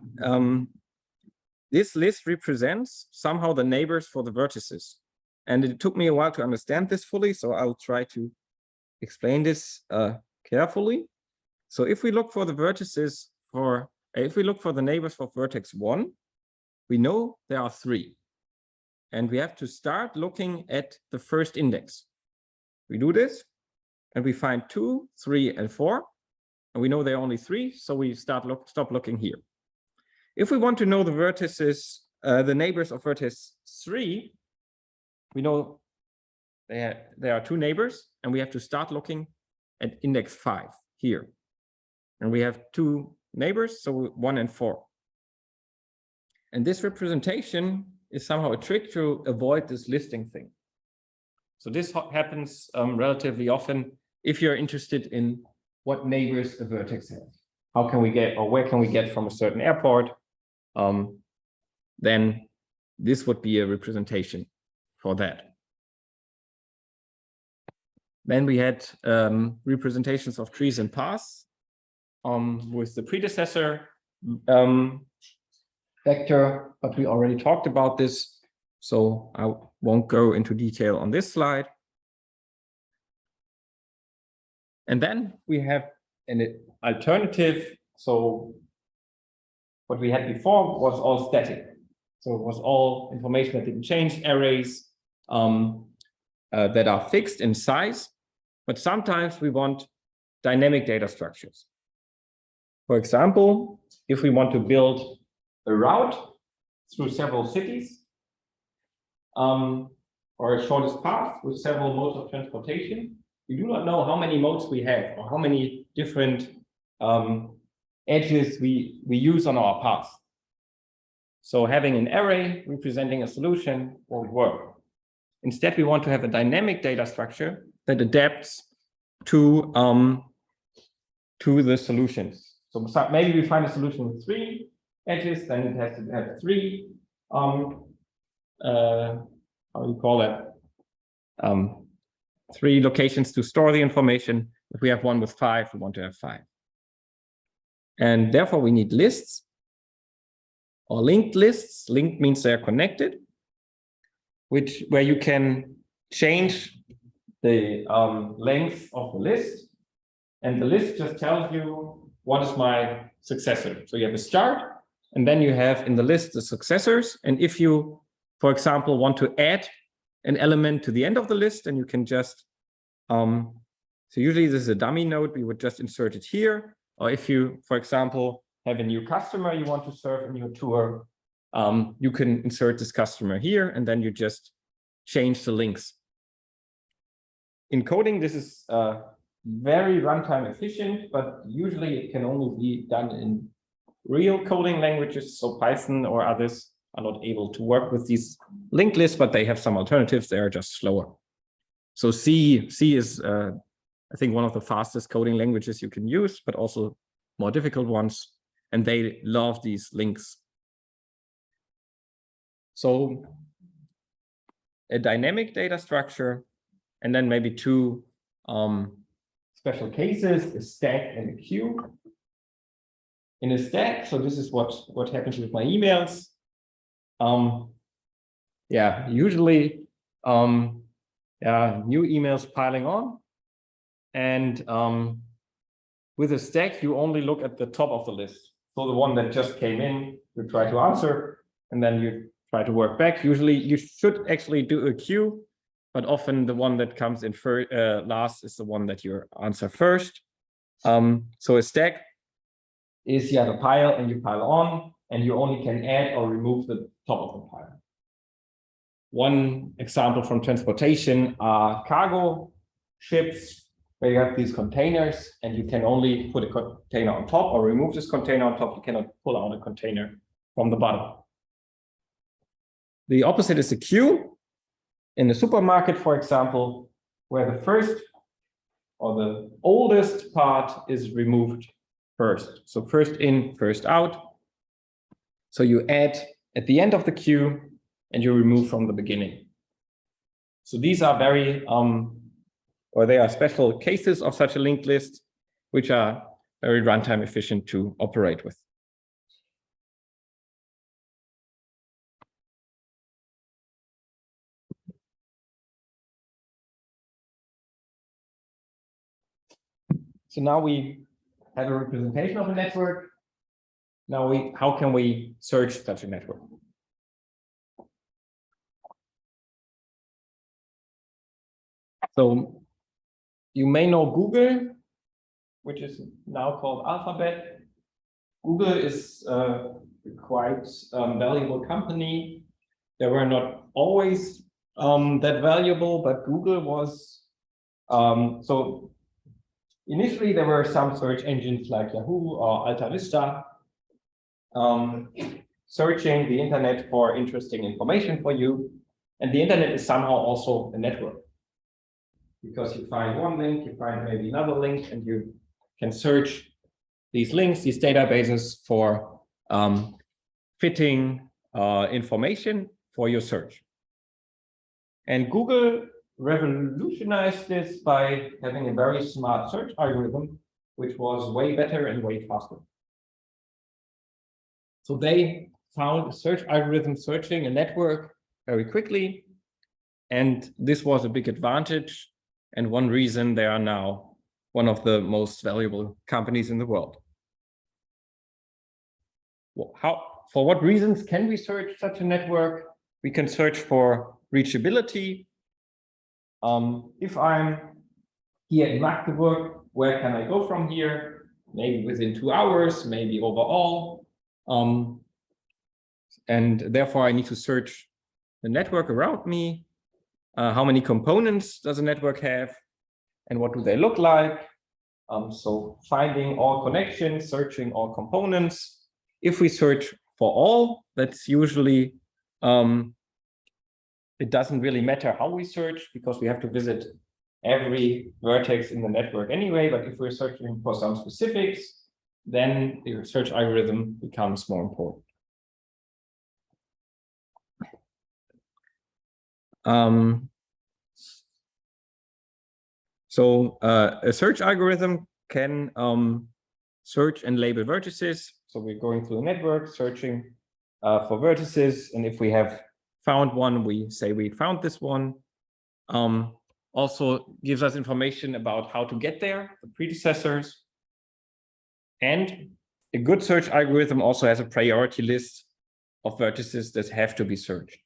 this list represents somehow the neighbors for the vertices. And it took me a while to understand this fully, so I'll try to explain this carefully. So if we look for the vertices if we look for the neighbors for vertex 1, we know there are 3. And we have to start looking at the first index. We do this, and we find 2, 3, and 4. And we know there are only 3, so we stop looking here. If we want to know the vertices, the neighbors of vertex 3, we know there are 2 neighbors, and we have to start looking at index 5 here. And we have 2 neighbors, so 1 and 4. And this representation is somehow a trick to avoid this listing thing. So this happens relatively often if you're interested in what neighbors a vertex has. How can we get, or where can we get from a certain airport? Then this would be a representation for that. Then we had representations of trees and paths with the predecessor vector, but we already talked about this, so I won't go into detail on this slide. And then we have an alternative. So what we had before was all static. So it was all information that didn't change, arrays that are fixed in size. But sometimes we want dynamic data structures. For example, if we want to build a route through several cities, or a shortest path with several modes of transportation, we do not know how many modes we have or how many different edges we use on our path. So having an array representing a solution won't work. Instead, we want to have a dynamic data structure that adapts to the solutions. So maybe we find a solution with 3 edges, then it has to have 3 how do you call that? 3 locations to store the information. If we have one with 5, we want to have 5. And therefore we need lists or linked lists. Linked means they're connected, where you can change the length of the list. And the list just tells you what is my successor. So you have a start, and then you have in the list the successors. And if you, for example, want to add an element to the end of the list, then you can just, so usually this is a dummy node, we would just insert it here. Or if you, for example, have a new customer you want to serve in your tour, you can insert this customer here, and then you just change the links. In coding, this is very runtime efficient, but usually it can only be done in real coding languages. So Python or others are not able to work with these linked lists, but they have some alternatives. They are just slower. So C is, I think, one of the fastest coding languages you can use, but also more difficult ones. And they love these links. So a dynamic data structure, and then maybe 2 special cases, a stack and a queue. In a stack, so this is what happens with my emails. Yeah, usually new emails piling on. And with a stack, you only look at the top of the list. So the one that just came in, you try to answer, and then you try to work back. Usually you should actually do a queue, but often the one that comes in last is the one that you answer first. So a stack is you have a pile and you pile on, and you only can add or remove the top of the pile. One example from transportation are cargo ships, where you have these containers, and you can only put a container on top or remove this container on top. You cannot pull out a container from the bottom. The opposite is a queue. In the supermarket, for example, where the first or the oldest part is removed first. So first in, first out. So you add at the end of the queue and you remove from the beginning. So these are very, they are special cases of such a linked list, which are very runtime efficient to operate with. So now we have a representation of a network. Now how can we search such a network? So you may know Google, which is now called Alphabet. Google is a quite valuable company. They were not always that valuable, but Google was, so initially there were some search engines like Yahoo or Alta Vista searching the internet for interesting information for you. And the internet is somehow also a network, because you find one link, you find maybe another link, and you can search these links, these databases for fitting information for your search. And Google revolutionized this by having a very smart search algorithm, which was way better and way faster. So they found a search algorithm searching a network very quickly. And this was a big advantage. And one reason they are now one of the most valuable companies in the world. Well, for what reasons can we search such a network? We can search for reachability. If I'm here in Magdeburg, where can I go from here? Maybe within 2 hours, maybe overall. And therefore I need to search the network around me. How many components does a network have? And what do they look like? So finding all connections, searching all components. If we search for all, that's usually, it doesn't really matter how we search because we have to visit every vertex in the network anyway. But if we're searching for some specifics, then the search algorithm becomes more important. So a search algorithm can search and label vertices. So we're going through the network, searching for vertices. And if we have found one, we say we found this one. Also gives us information about how to get there, the predecessors. And a good search algorithm also has a priority list of vertices that have to be searched.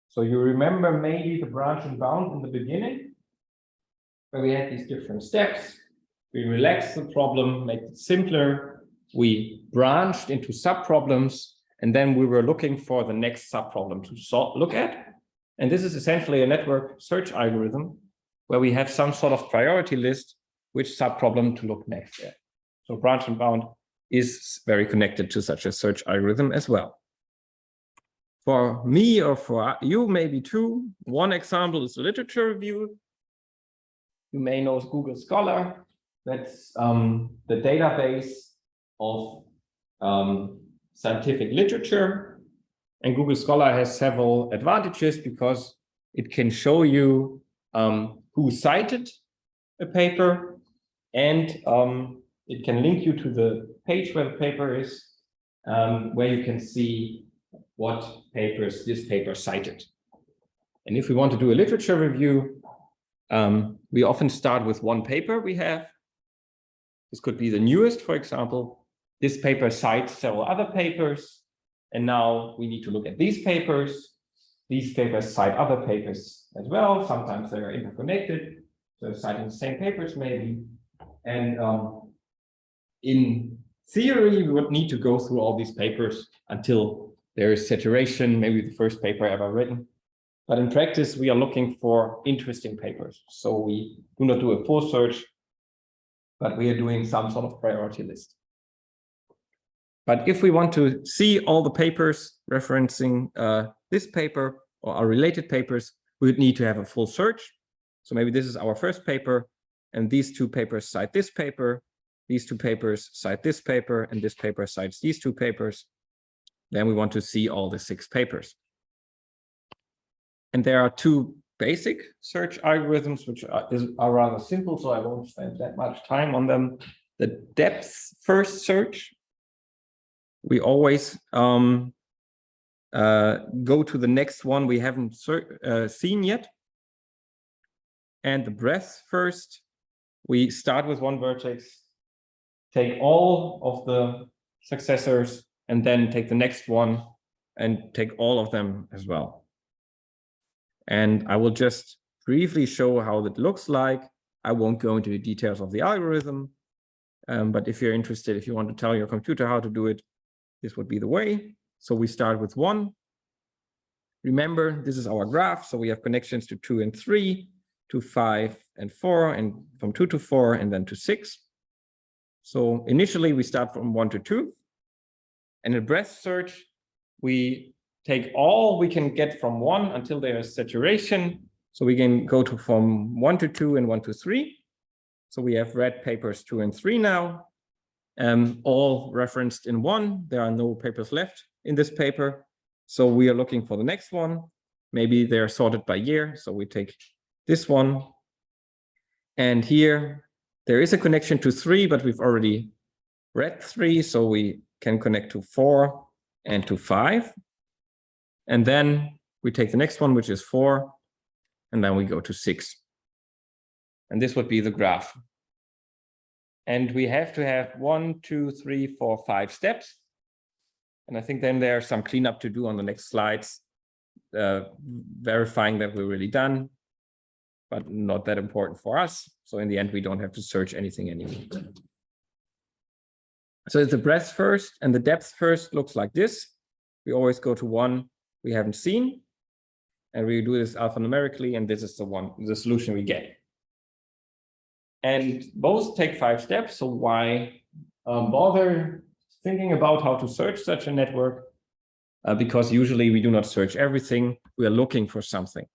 So you remember maybe the branch and bound in the beginning, where we had these different steps. We relaxed the problem, made it simpler. We branched into subproblems, and then we were looking for the next subproblem to look at. And this is essentially a network search algorithm where we have some sort of priority list, which subproblem to look next at. So branch and bound is very connected to such a search algorithm as well. For me or for you, maybe too, one example is a literature review. You may know Google Scholar. That's the database of scientific literature. And Google Scholar has several advantages because it can show you who cited a paper, and it can link you to the page where the paper is, where you can see what papers this paper cited. And if we want to do a literature review, we often start with one paper we have. This could be the newest, for example. This paper cites several other papers. And now we need to look at these papers. These papers cite other papers as well. Sometimes they are interconnected, so citing the same papers maybe. And in theory, we would need to go through all these papers until there is saturation, maybe the first paper ever written. But in practice, we are looking for interesting papers. So we do not do a full search, but we are doing some sort of priority list. But if we want to see all the papers referencing this paper or our related papers, we would need to have a full search. So maybe this is our first paper, and these two papers cite this paper, these two papers cite this paper, and this paper cites these two papers. Then we want to see all the 6 papers. And there are 2 basic search algorithms, which are rather simple, so I won't spend that much time on them. The depth first search, we always go to the next one we haven't seen yet. And the breadth first, we start with one vertex, take all of the successors, and then take the next one and take all of them as well. And I will just briefly show how that looks like. I won't go into the details of the algorithm, but if you're interested, if you want to tell your computer how to do it, this would be the way. So we start with 1. Remember, this is our graph. So we have connections to 2 and 3, to 5 and 4, and from 2 to 4, and then to 6. So initially we start from 1 to 2. And in breadth search, we take all we can get from 1 until there is saturation. So we can go to from 1 to 2 and 1 to 3. So we have read papers 2 and 3 now, all referenced in 1. There are no papers left in this paper. So we are looking for the next one. maybe they're sorted by year. So we take this one. And here there is a connection to 3, but we've already read 3. So we can connect to 4 and to 5. And then we take the next one, which is 4. And then we go to 6. And this would be the graph. And we have to have 1, 2, 3, 4, 5 steps. And I think then there's some cleanup to do on the next slides, verifying that we're really done, but not that important for us. So in the end, we don't have to search anything anymore. So it's the breadth first and the depth first looks like this. We always go to one we haven't seen, and we do this alphanumerically, and this is the solution we get. And both take 5 steps, so why bother thinking about how to search such a network? Because usually we do not search everything, we are looking for something.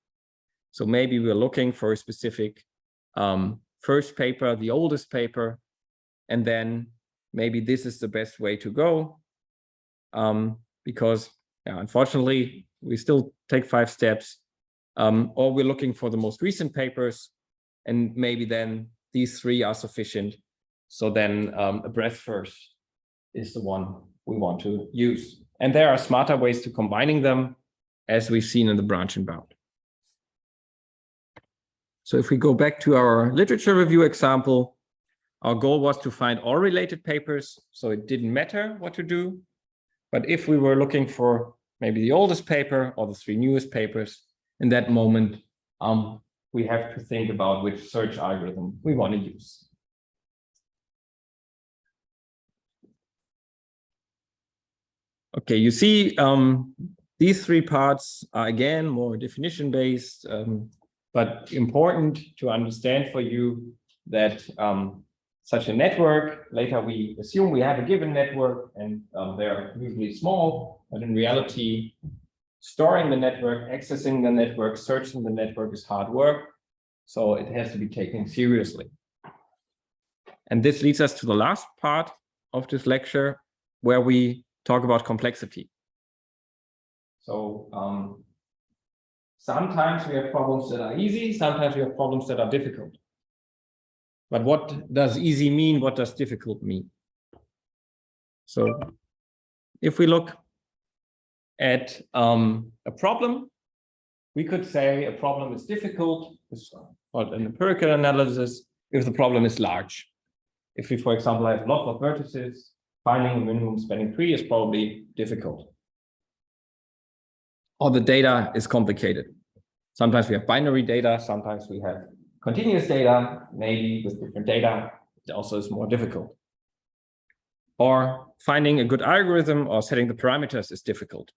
So maybe we're looking for a specific first paper, the oldest paper, and then maybe this is the best way to go. Because unfortunately, we still take 5 steps, or we're looking for the most recent papers, and maybe then these 3 are sufficient. So then a breadth first is the one we want to use. And there are smarter ways to combining them, as we've seen in the branch and bound. So if we go back to our literature review example, our goal was to find all related papers, so it didn't matter what to do. But if we were looking for maybe the oldest paper or the 3 newest papers, in that moment, we have to think about which search algorithm we want to use. Okay, you see, these 3 parts are again more definition-based, but important to understand for you that such a network, later we assume we have a given network, and they're usually small, but in reality, storing the network, accessing the network, searching the network is hard work. So it has to be taken seriously. And this leads us to the last part of this lecture, where we talk about complexity. So sometimes we have problems that are easy, sometimes we have problems that are difficult. But what does easy mean? What does difficult mean? So if we look at a problem, we could say a problem is difficult, is called an empirical analysis, if the problem is large. If we, for example, have lots of vertices, finding a minimum spanning tree is probably difficult. Or the data is complicated. Sometimes we have binary data, sometimes we have continuous data, maybe with different data, it also is more difficult. Or finding a good algorithm or setting the parameters is difficult.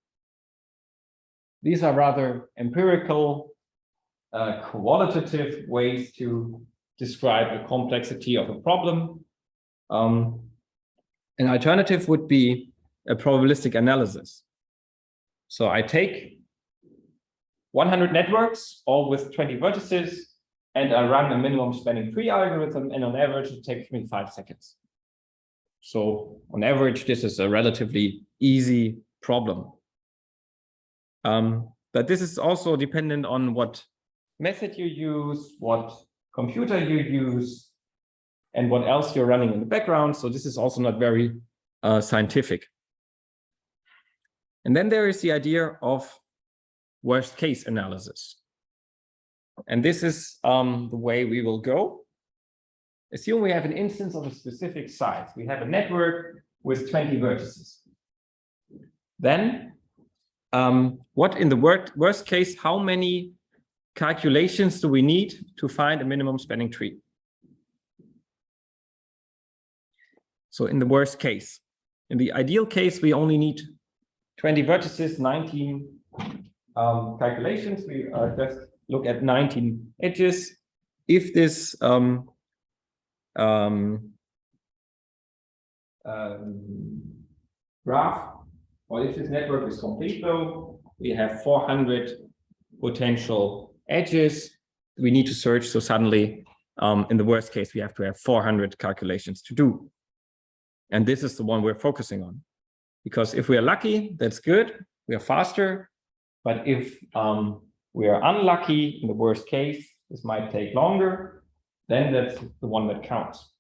These are rather empirical, qualitative ways to describe the complexity of a problem. An alternative would be a probabilistic analysis. So I take 100 networks, all with 20 vertices, and I run a minimum spanning tree algorithm, and on average, it takes me 5 seconds. So on average, this is a relatively easy problem. But this is also dependent on what method you use, what computer you use, and what else you're running in the background. So this is also not very scientific. And then there is the idea of worst case analysis. And this is the way we will go. Assume we have an instance of a specific size. We have a network with 20 vertices. Then what in the worst case, how many calculations do we need to find a minimum spanning tree? So in the worst case, in the ideal case, we only need 20 vertices, 19 calculations. We just look at 19 edges. If this graph, or if this network is complete, though, we have 400 potential edges we need to search. So suddenly, in the worst case, we have to have 400 calculations to do. And this is the one we're focusing on. Because if we are lucky, that's good. We are faster. But if we are unlucky, in the worst case, this might take longer, then that's the one that counts.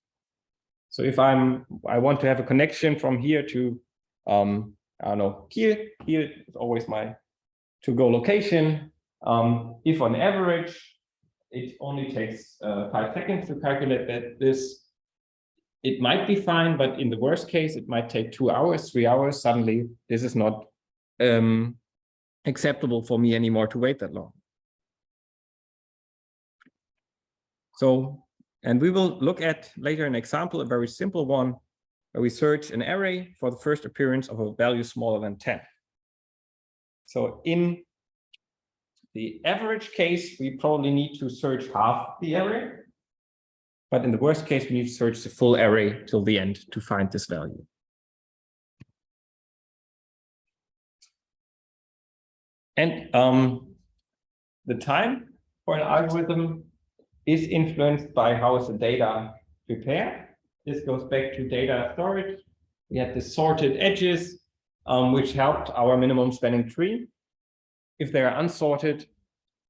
So if I want to have a connection from here to, I don't know, Kiel is always my to-go location. If on average, it only takes 5 seconds to calculate that this, it might be fine, but in the worst case, it might take 2 hours, 3 hours. Suddenly, this is not acceptable for me anymore to wait that long. So, and we will look at later an example, a very simple one, where we search an array for the first appearance of a value smaller than 10. So in the average case, we probably need to search half the array. But in the worst case, we need to search the full array till the end to find this value. And the time for an algorithm is influenced by how is the data prepared. This goes back to data storage. We had the sorted edges, which helped our minimum spanning tree. If they are unsorted,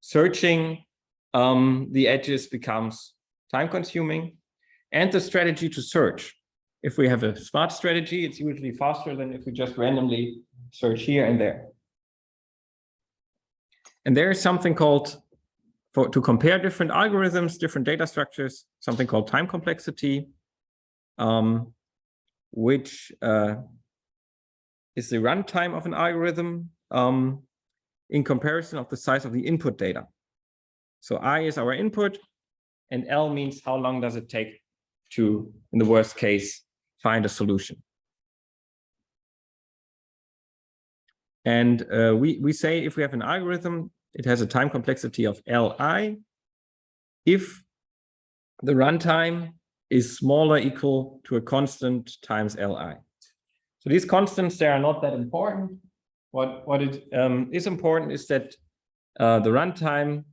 searching the edges becomes time consuming. And the strategy to search. If we have a smart strategy, it's usually faster than if we just randomly search here and there. And there is something called, to compare different algorithms, different data structures, something called time complexity, which is the runtime of an algorithm in comparison of the size of the input data. So I is our input, and L means how long does it take to, in the worst case, find a solution. And we say if we have an algorithm, it has a time complexity of Li if the runtime is smaller equal to a constant times Li. So these constants, they are not that important. What is important is that the runtime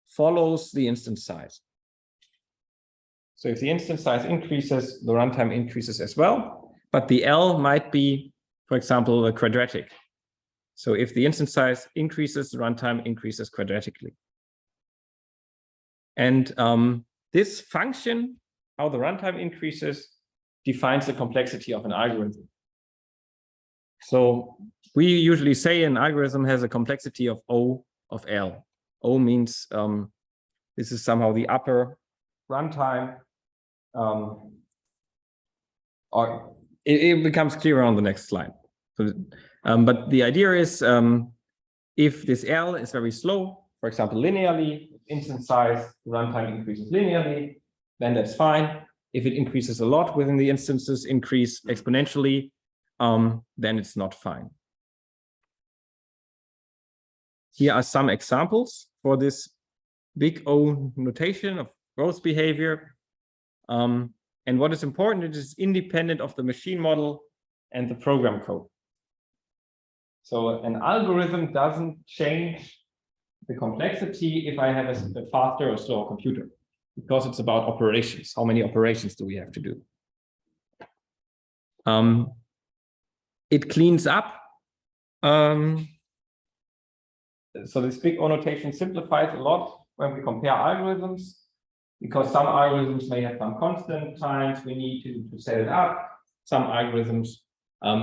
follows the instance size. So if the instance size increases, the runtime increases as well. But the L might be, for example, a quadratic. So if the instance size increases, the runtime increases quadratically. And this function, how the runtime increases, defines the complexity of an algorithm. So we usually say an algorithm has a complexity of O of L. O means this is somehow the upper runtime. Or it becomes clearer on the next slide. So, but the idea is if this L is very slow, for example, linearly, instance size, runtime increases linearly, then that's fine. If it increases a lot within the instances increase exponentially, then it's not fine. Here are some examples for this big O notation of growth behavior. And what is important, it is independent of the machine model and the program code. So an algorithm doesn't change the complexity if I have a faster or slower computer, because it's about operations. How many operations do we have to do? It cleans up. So this big O notation simplifies a lot when we compare algorithms, because some algorithms may have some constant times we need to set it up. Some algorithms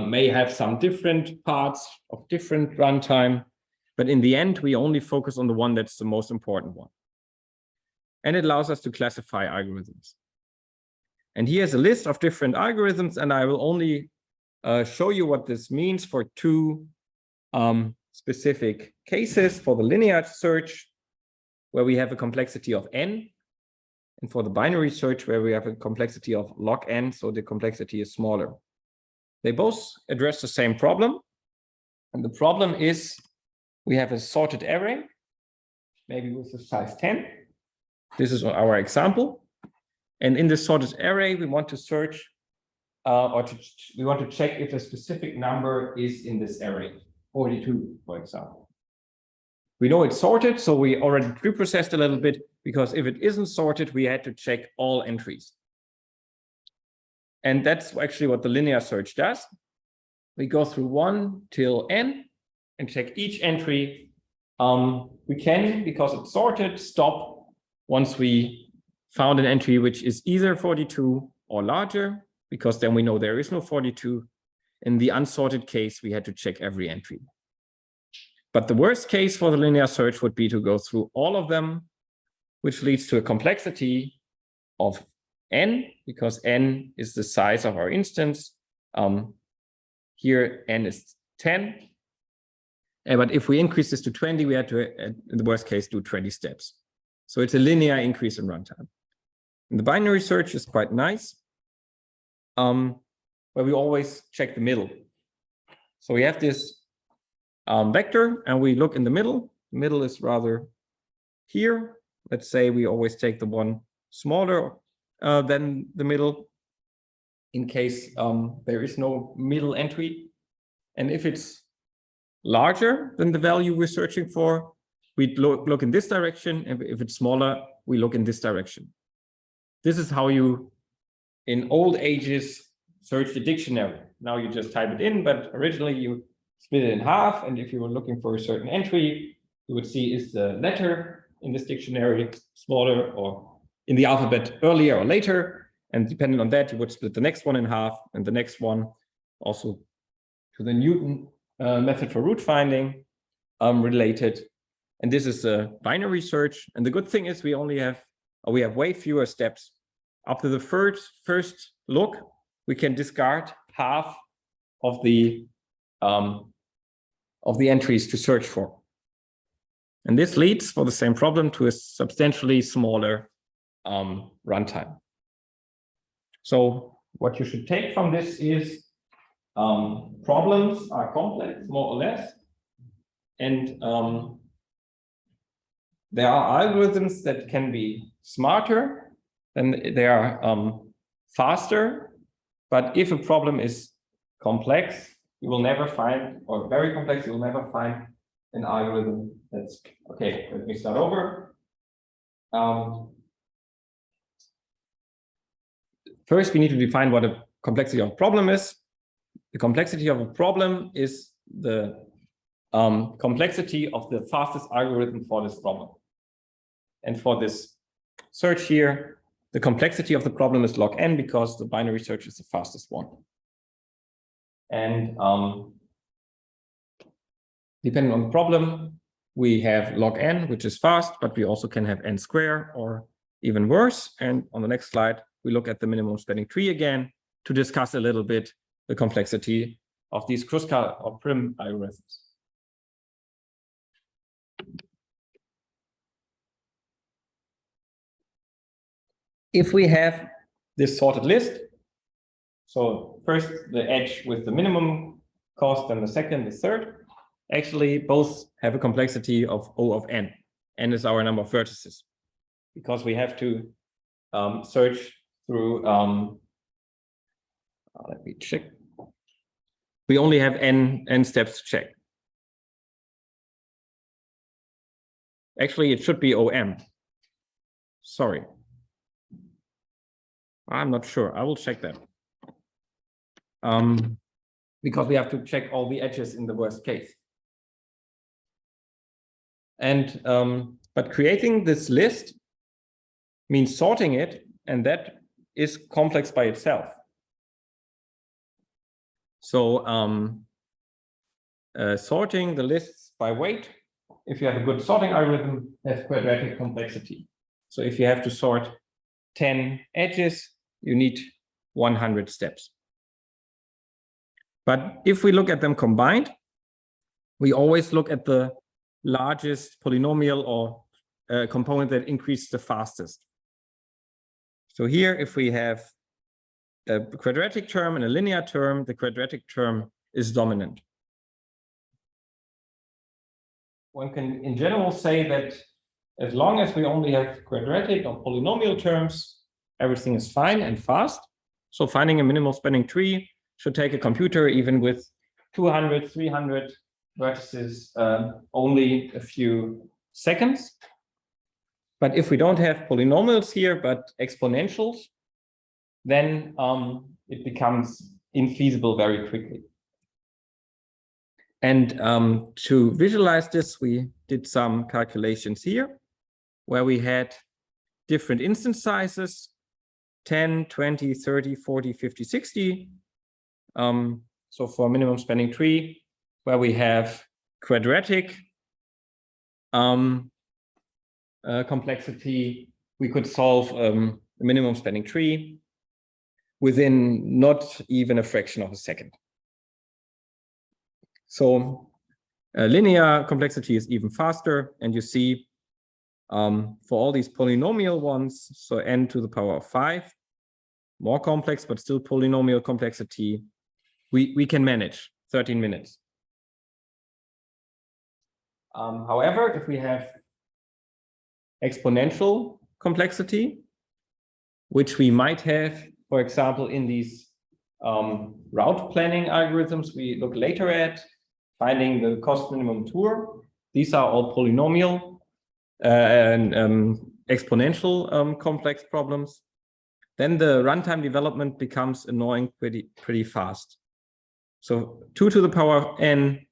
may have some different parts of different runtime, but in the end, we only focus on the one that's the most important one. And it allows us to classify algorithms. And here's a list of different algorithms, and I will only show you what this means for two specific cases. For the linear search, where we have a complexity of n, and for the binary search, where we have a complexity of log n, so the complexity is smaller. They both address the same problem. And the problem is we have a sorted array, maybe with the size 10. This is our example. And in this sorted array, we want to search we want to check if a specific number is in this array, 42, for example. We know it's sorted, so we already preprocessed a little bit, because if it isn't sorted, we had to check all entries. And that's actually what the linear search does. We go through 1 till n and check each entry we can, because it's sorted, stop once we found an entry which is either 42 or larger, because then we know there is no 42. In the unsorted case, we had to check every entry. But the worst case for the linear search would be to go through all of them, which leads to a complexity of n, because n is the size of our instance. Here, n is 10. But if we increase this to 20, we had to, in the worst case, do 20 steps. So it's a linear increase in runtime. And the binary search is quite nice, where we always check the middle. So we have this vector, and we look in the middle. The middle is rather here. Let's say we always take the one smaller than the middle, in case there is no middle entry. And if it's larger than the value we're searching for, we look in this direction. And if it's smaller, we look in this direction. This is how you, in old ages, search the dictionary. Now you just type it in, but originally you split it in half. And if you were looking for a certain entry, you would see, is the letter in this dictionary smaller or in the alphabet earlier or later? And depending on that, you would split the next one in half, and the next one also to the Newton method for root finding related. And this is a binary search. And the good thing is we have way fewer steps. After the first look, we can discard half of the entries to search for. And this leads, for the same problem, to a substantially smaller runtime. So what you should take from this is problems are complex, more or less. And there are algorithms that can be smarter, and they are faster. But if a problem is complex, you will never find, or very complex, you will never find an algorithm that's, okay, let me start over. First, we need to define what a complexity of a problem is. The complexity of a problem is the complexity of the fastest algorithm for this problem. And for this search here, the complexity of the problem is log n, because the binary search is the fastest one. And depending on the problem, we have log n, which is fast, but we also can have n squared or even worse. And on the next slide, we look at the minimum spanning tree again to discuss a little bit the complexity of these Kruskal or Prim algorithms. If we have this sorted list, so first the edge with the minimum cost, and the second, the third, actually both have a complexity of O of n. N is our number of vertices, because we have to search through, let me check. We only have n steps to check. Actually, it should be OM. Sorry. I'm not sure. I will check that. Because we have to check all the edges in the worst case. And but creating this list means sorting it, and that is complex by itself. So sorting the lists by weight, if you have a good sorting algorithm, has quadratic complexity. So if you have to sort 10 edges, you need 100 steps. But if we look at them combined, we always look at the largest polynomial or component that increases the fastest. So here, if we have a quadratic term and a linear term, the quadratic term is dominant. One can, in general, say that as long as we only have quadratic or polynomial terms, everything is fine and fast. So finding a minimal spanning tree should take a computer, even with 200, 300 vertices, only a few seconds. But if we don't have polynomials here, but exponentials, then it becomes infeasible very quickly. And to visualize this, we did some calculations here where we had different instance sizes, 10, 20, 30, 40, 50, 60. So for a minimum spanning tree, where we have quadratic complexity, we could solve a minimum spanning tree within not even a fraction of a second. So linear complexity is even faster, and you see for all these polynomial ones, so n to the power of 5, more complex, but still polynomial complexity, we can manage 13 minutes. However, if we have exponential complexity, which we might have, for example, in these route planning algorithms we look later at, finding the cost minimum tour, these are all polynomial and exponential complex problems, then the runtime development becomes annoying pretty fast. So 2 to the power of n,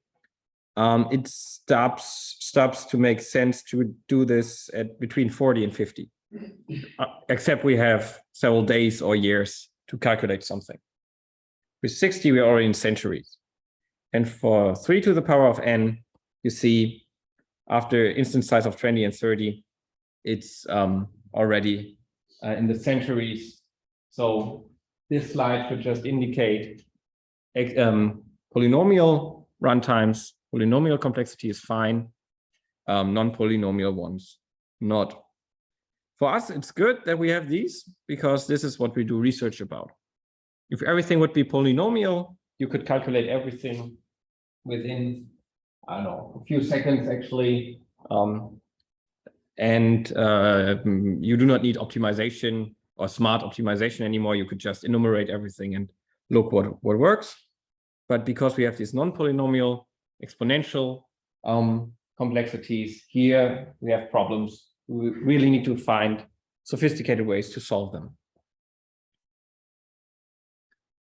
it stops to make sense to do this at between 40 and 50, except we have several days or years to calculate something. With 60, we're already in centuries. And for 3 to the power of n, you see, after instance size of 20 and 30, it's already in the centuries. So this slide should just indicate polynomial runtimes. Polynomial complexity is fine. Non-polynomial ones, not. For us, it's good that we have these because this is what we do research about. If everything would be polynomial, you could calculate everything within, I don't know, a few seconds actually. And you do not need optimization or smart optimization anymore. You could just enumerate everything and look what works. But because we have these non-polynomial exponential complexities, here we have problems. We really need to find sophisticated ways to solve them.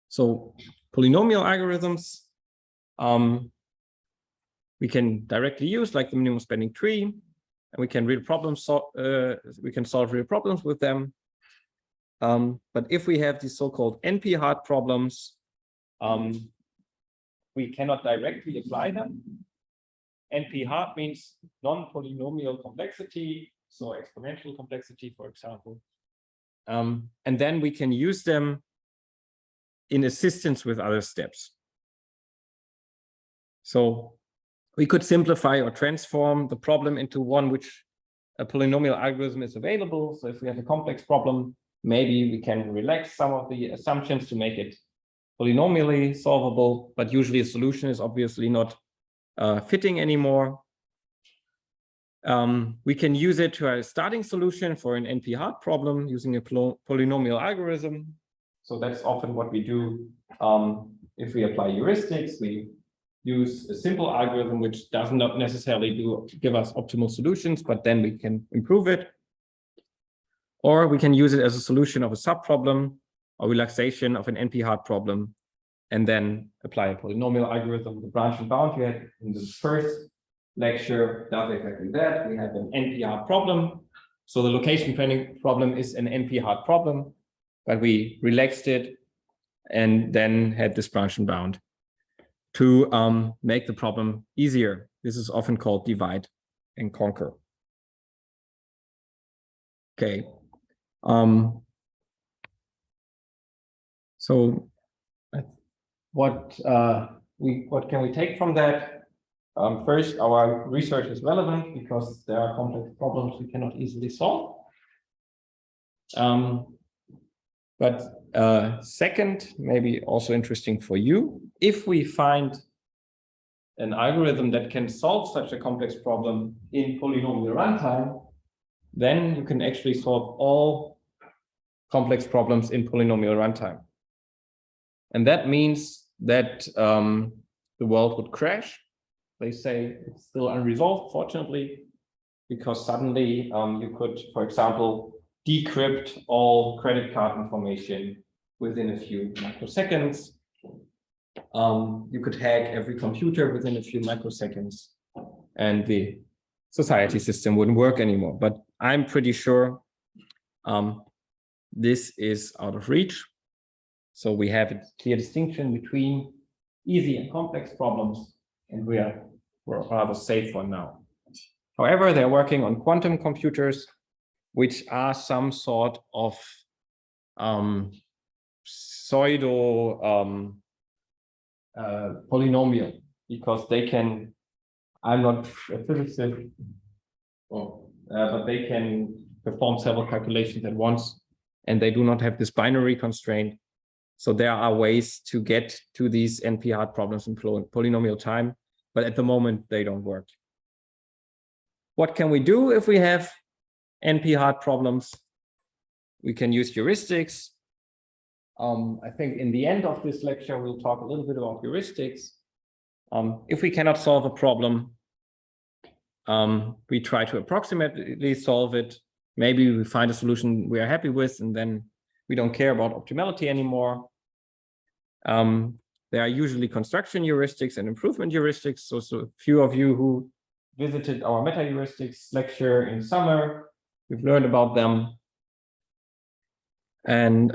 So polynomial algorithms we can directly use, like the minimum spanning tree, and we can solve real problems with them. But if we have these so-called NP-hard problems, we cannot directly apply them. NP-hard means non-polynomial complexity, so exponential complexity, for example. And then we can use them in assistance with other steps. So we could simplify or transform the problem into one which a polynomial algorithm is available. So if we have a complex problem, maybe we can relax some of the assumptions to make it polynomially solvable, but usually a solution is obviously not fitting anymore. We can use it to a starting solution for an NP-hard problem using a polynomial algorithm. So that's often what we do. If we apply heuristics, we use a simple algorithm which does not necessarily give us optimal solutions, but then we can improve it. Or we can use it as a solution of a subproblem or relaxation of an NP-hard problem, and then apply a polynomial algorithm. The branch and bound you had in the first lecture does exactly that. We have an NP-hard problem. So the location planning problem is an NP-hard problem, but we relaxed it and then had this branch and bound to make the problem easier. This is often called divide and conquer. Okay. So what can we take from that? First, our research is relevant because there are complex problems we cannot easily solve. But second, maybe also interesting for you, if we find an algorithm that can solve such a complex problem in polynomial runtime, then you can actually solve all complex problems in polynomial runtime. And that means that the world would crash. They say it's still unresolved, fortunately, because suddenly you could, for example, decrypt all credit card information within a few microseconds. you could hack every computer within a few microseconds and the society system wouldn't work anymore. But I'm pretty sure this is out of reach. So we have a clear distinction between easy and complex problems, and we're rather safe for now. However, they're working on quantum computers, which are some sort of pseudo polynomial, because they can, I'm not a physicist, but they can perform several calculations at once, and they do not have this binary constraint. So there are ways to get to these NP-hard problems in polynomial time, but at the moment they don't work. What can we do if we have NP-hard problems? We can use heuristics. I think in the end of this lecture, we'll talk a little bit about heuristics. If we cannot solve a problem, we try to approximately solve it. Maybe we find a solution we are happy with, and then we don't care about optimality anymore. There are usually construction heuristics and improvement heuristics. So a few of you who visited our meta-heuristics lecture in summer, we've learned about them. And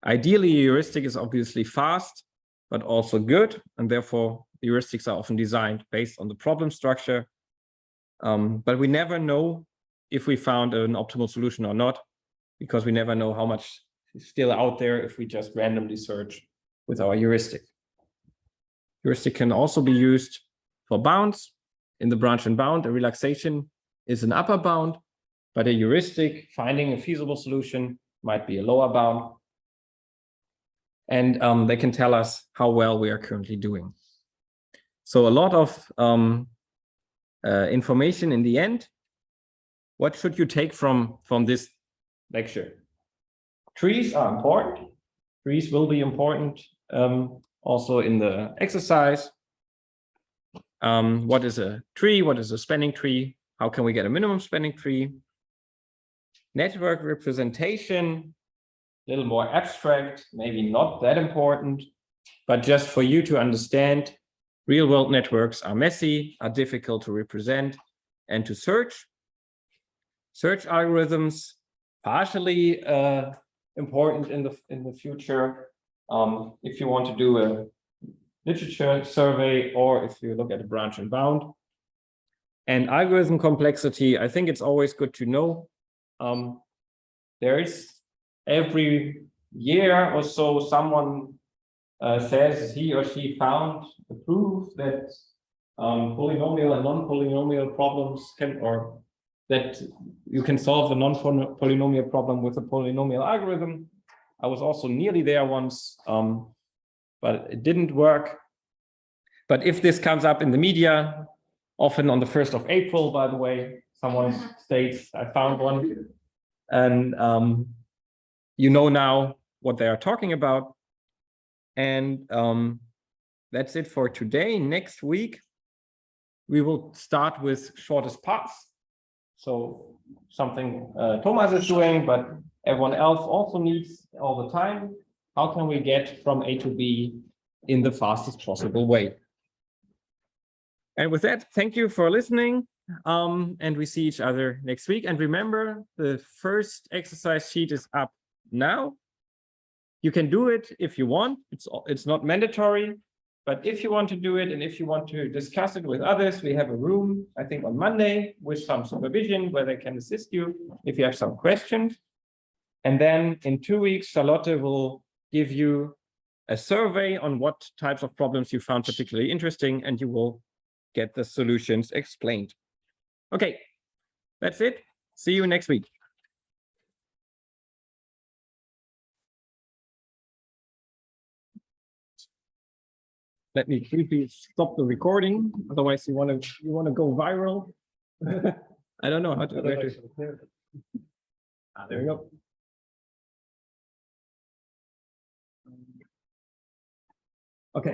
ideally, heuristic is obviously fast, but also good. And therefore, heuristics are often designed based on the problem structure. But we never know if we found an optimal solution or not, because we never know how much is still out there if we just randomly search with our heuristic. Heuristic can also be used for bounds. In the branch and bound, a relaxation is an upper bound, but a heuristic finding a feasible solution might be a lower bound. And they can tell us how well we are currently doing. So a lot of information in the end. What should you take from this lecture? Trees are important. Trees will be important also in the exercise. What is a tree? What is a spanning tree? How can we get a minimum spanning tree? Network representation, a little more abstract, maybe not that important, but just for you to understand, real-world networks are messy, are difficult to represent and to search. Search algorithms, partially important in the future. If you want to do a literature survey, or if you look at a branch and bound. And algorithm complexity, I think it's always good to know. There is every year or so someone says he or she found the proof that polynomial and non-polynomial problems can, or that you can solve a non-polynomial problem with a polynomial algorithm. I was also nearly there once, but it didn't work. But if this comes up in the media, often on the 1st of April, by the way, someone states, I found one. And you know now what they are talking about. And that's it for today. Next week, we will start with shortest paths. So something Thomas is doing, but everyone else also needs all the time. How can we get from A to B in the fastest possible way? And with that, thank you for listening. And we see each other next week. And remember, the first exercise sheet is up now. You can do it if you want. It's not mandatory. But if you want to do it, and if you want to discuss it with others, we have a room, I think on Monday, with some supervision where they can assist you if you have some questions. And then in 2 weeks, Charlotte will give you a survey on what types of problems you found particularly interesting, and you will get the solutions explained. Okay, that's it. See you next week. Let me briefly stop the recording. Otherwise, you want to go viral. I don't know how to. There we go.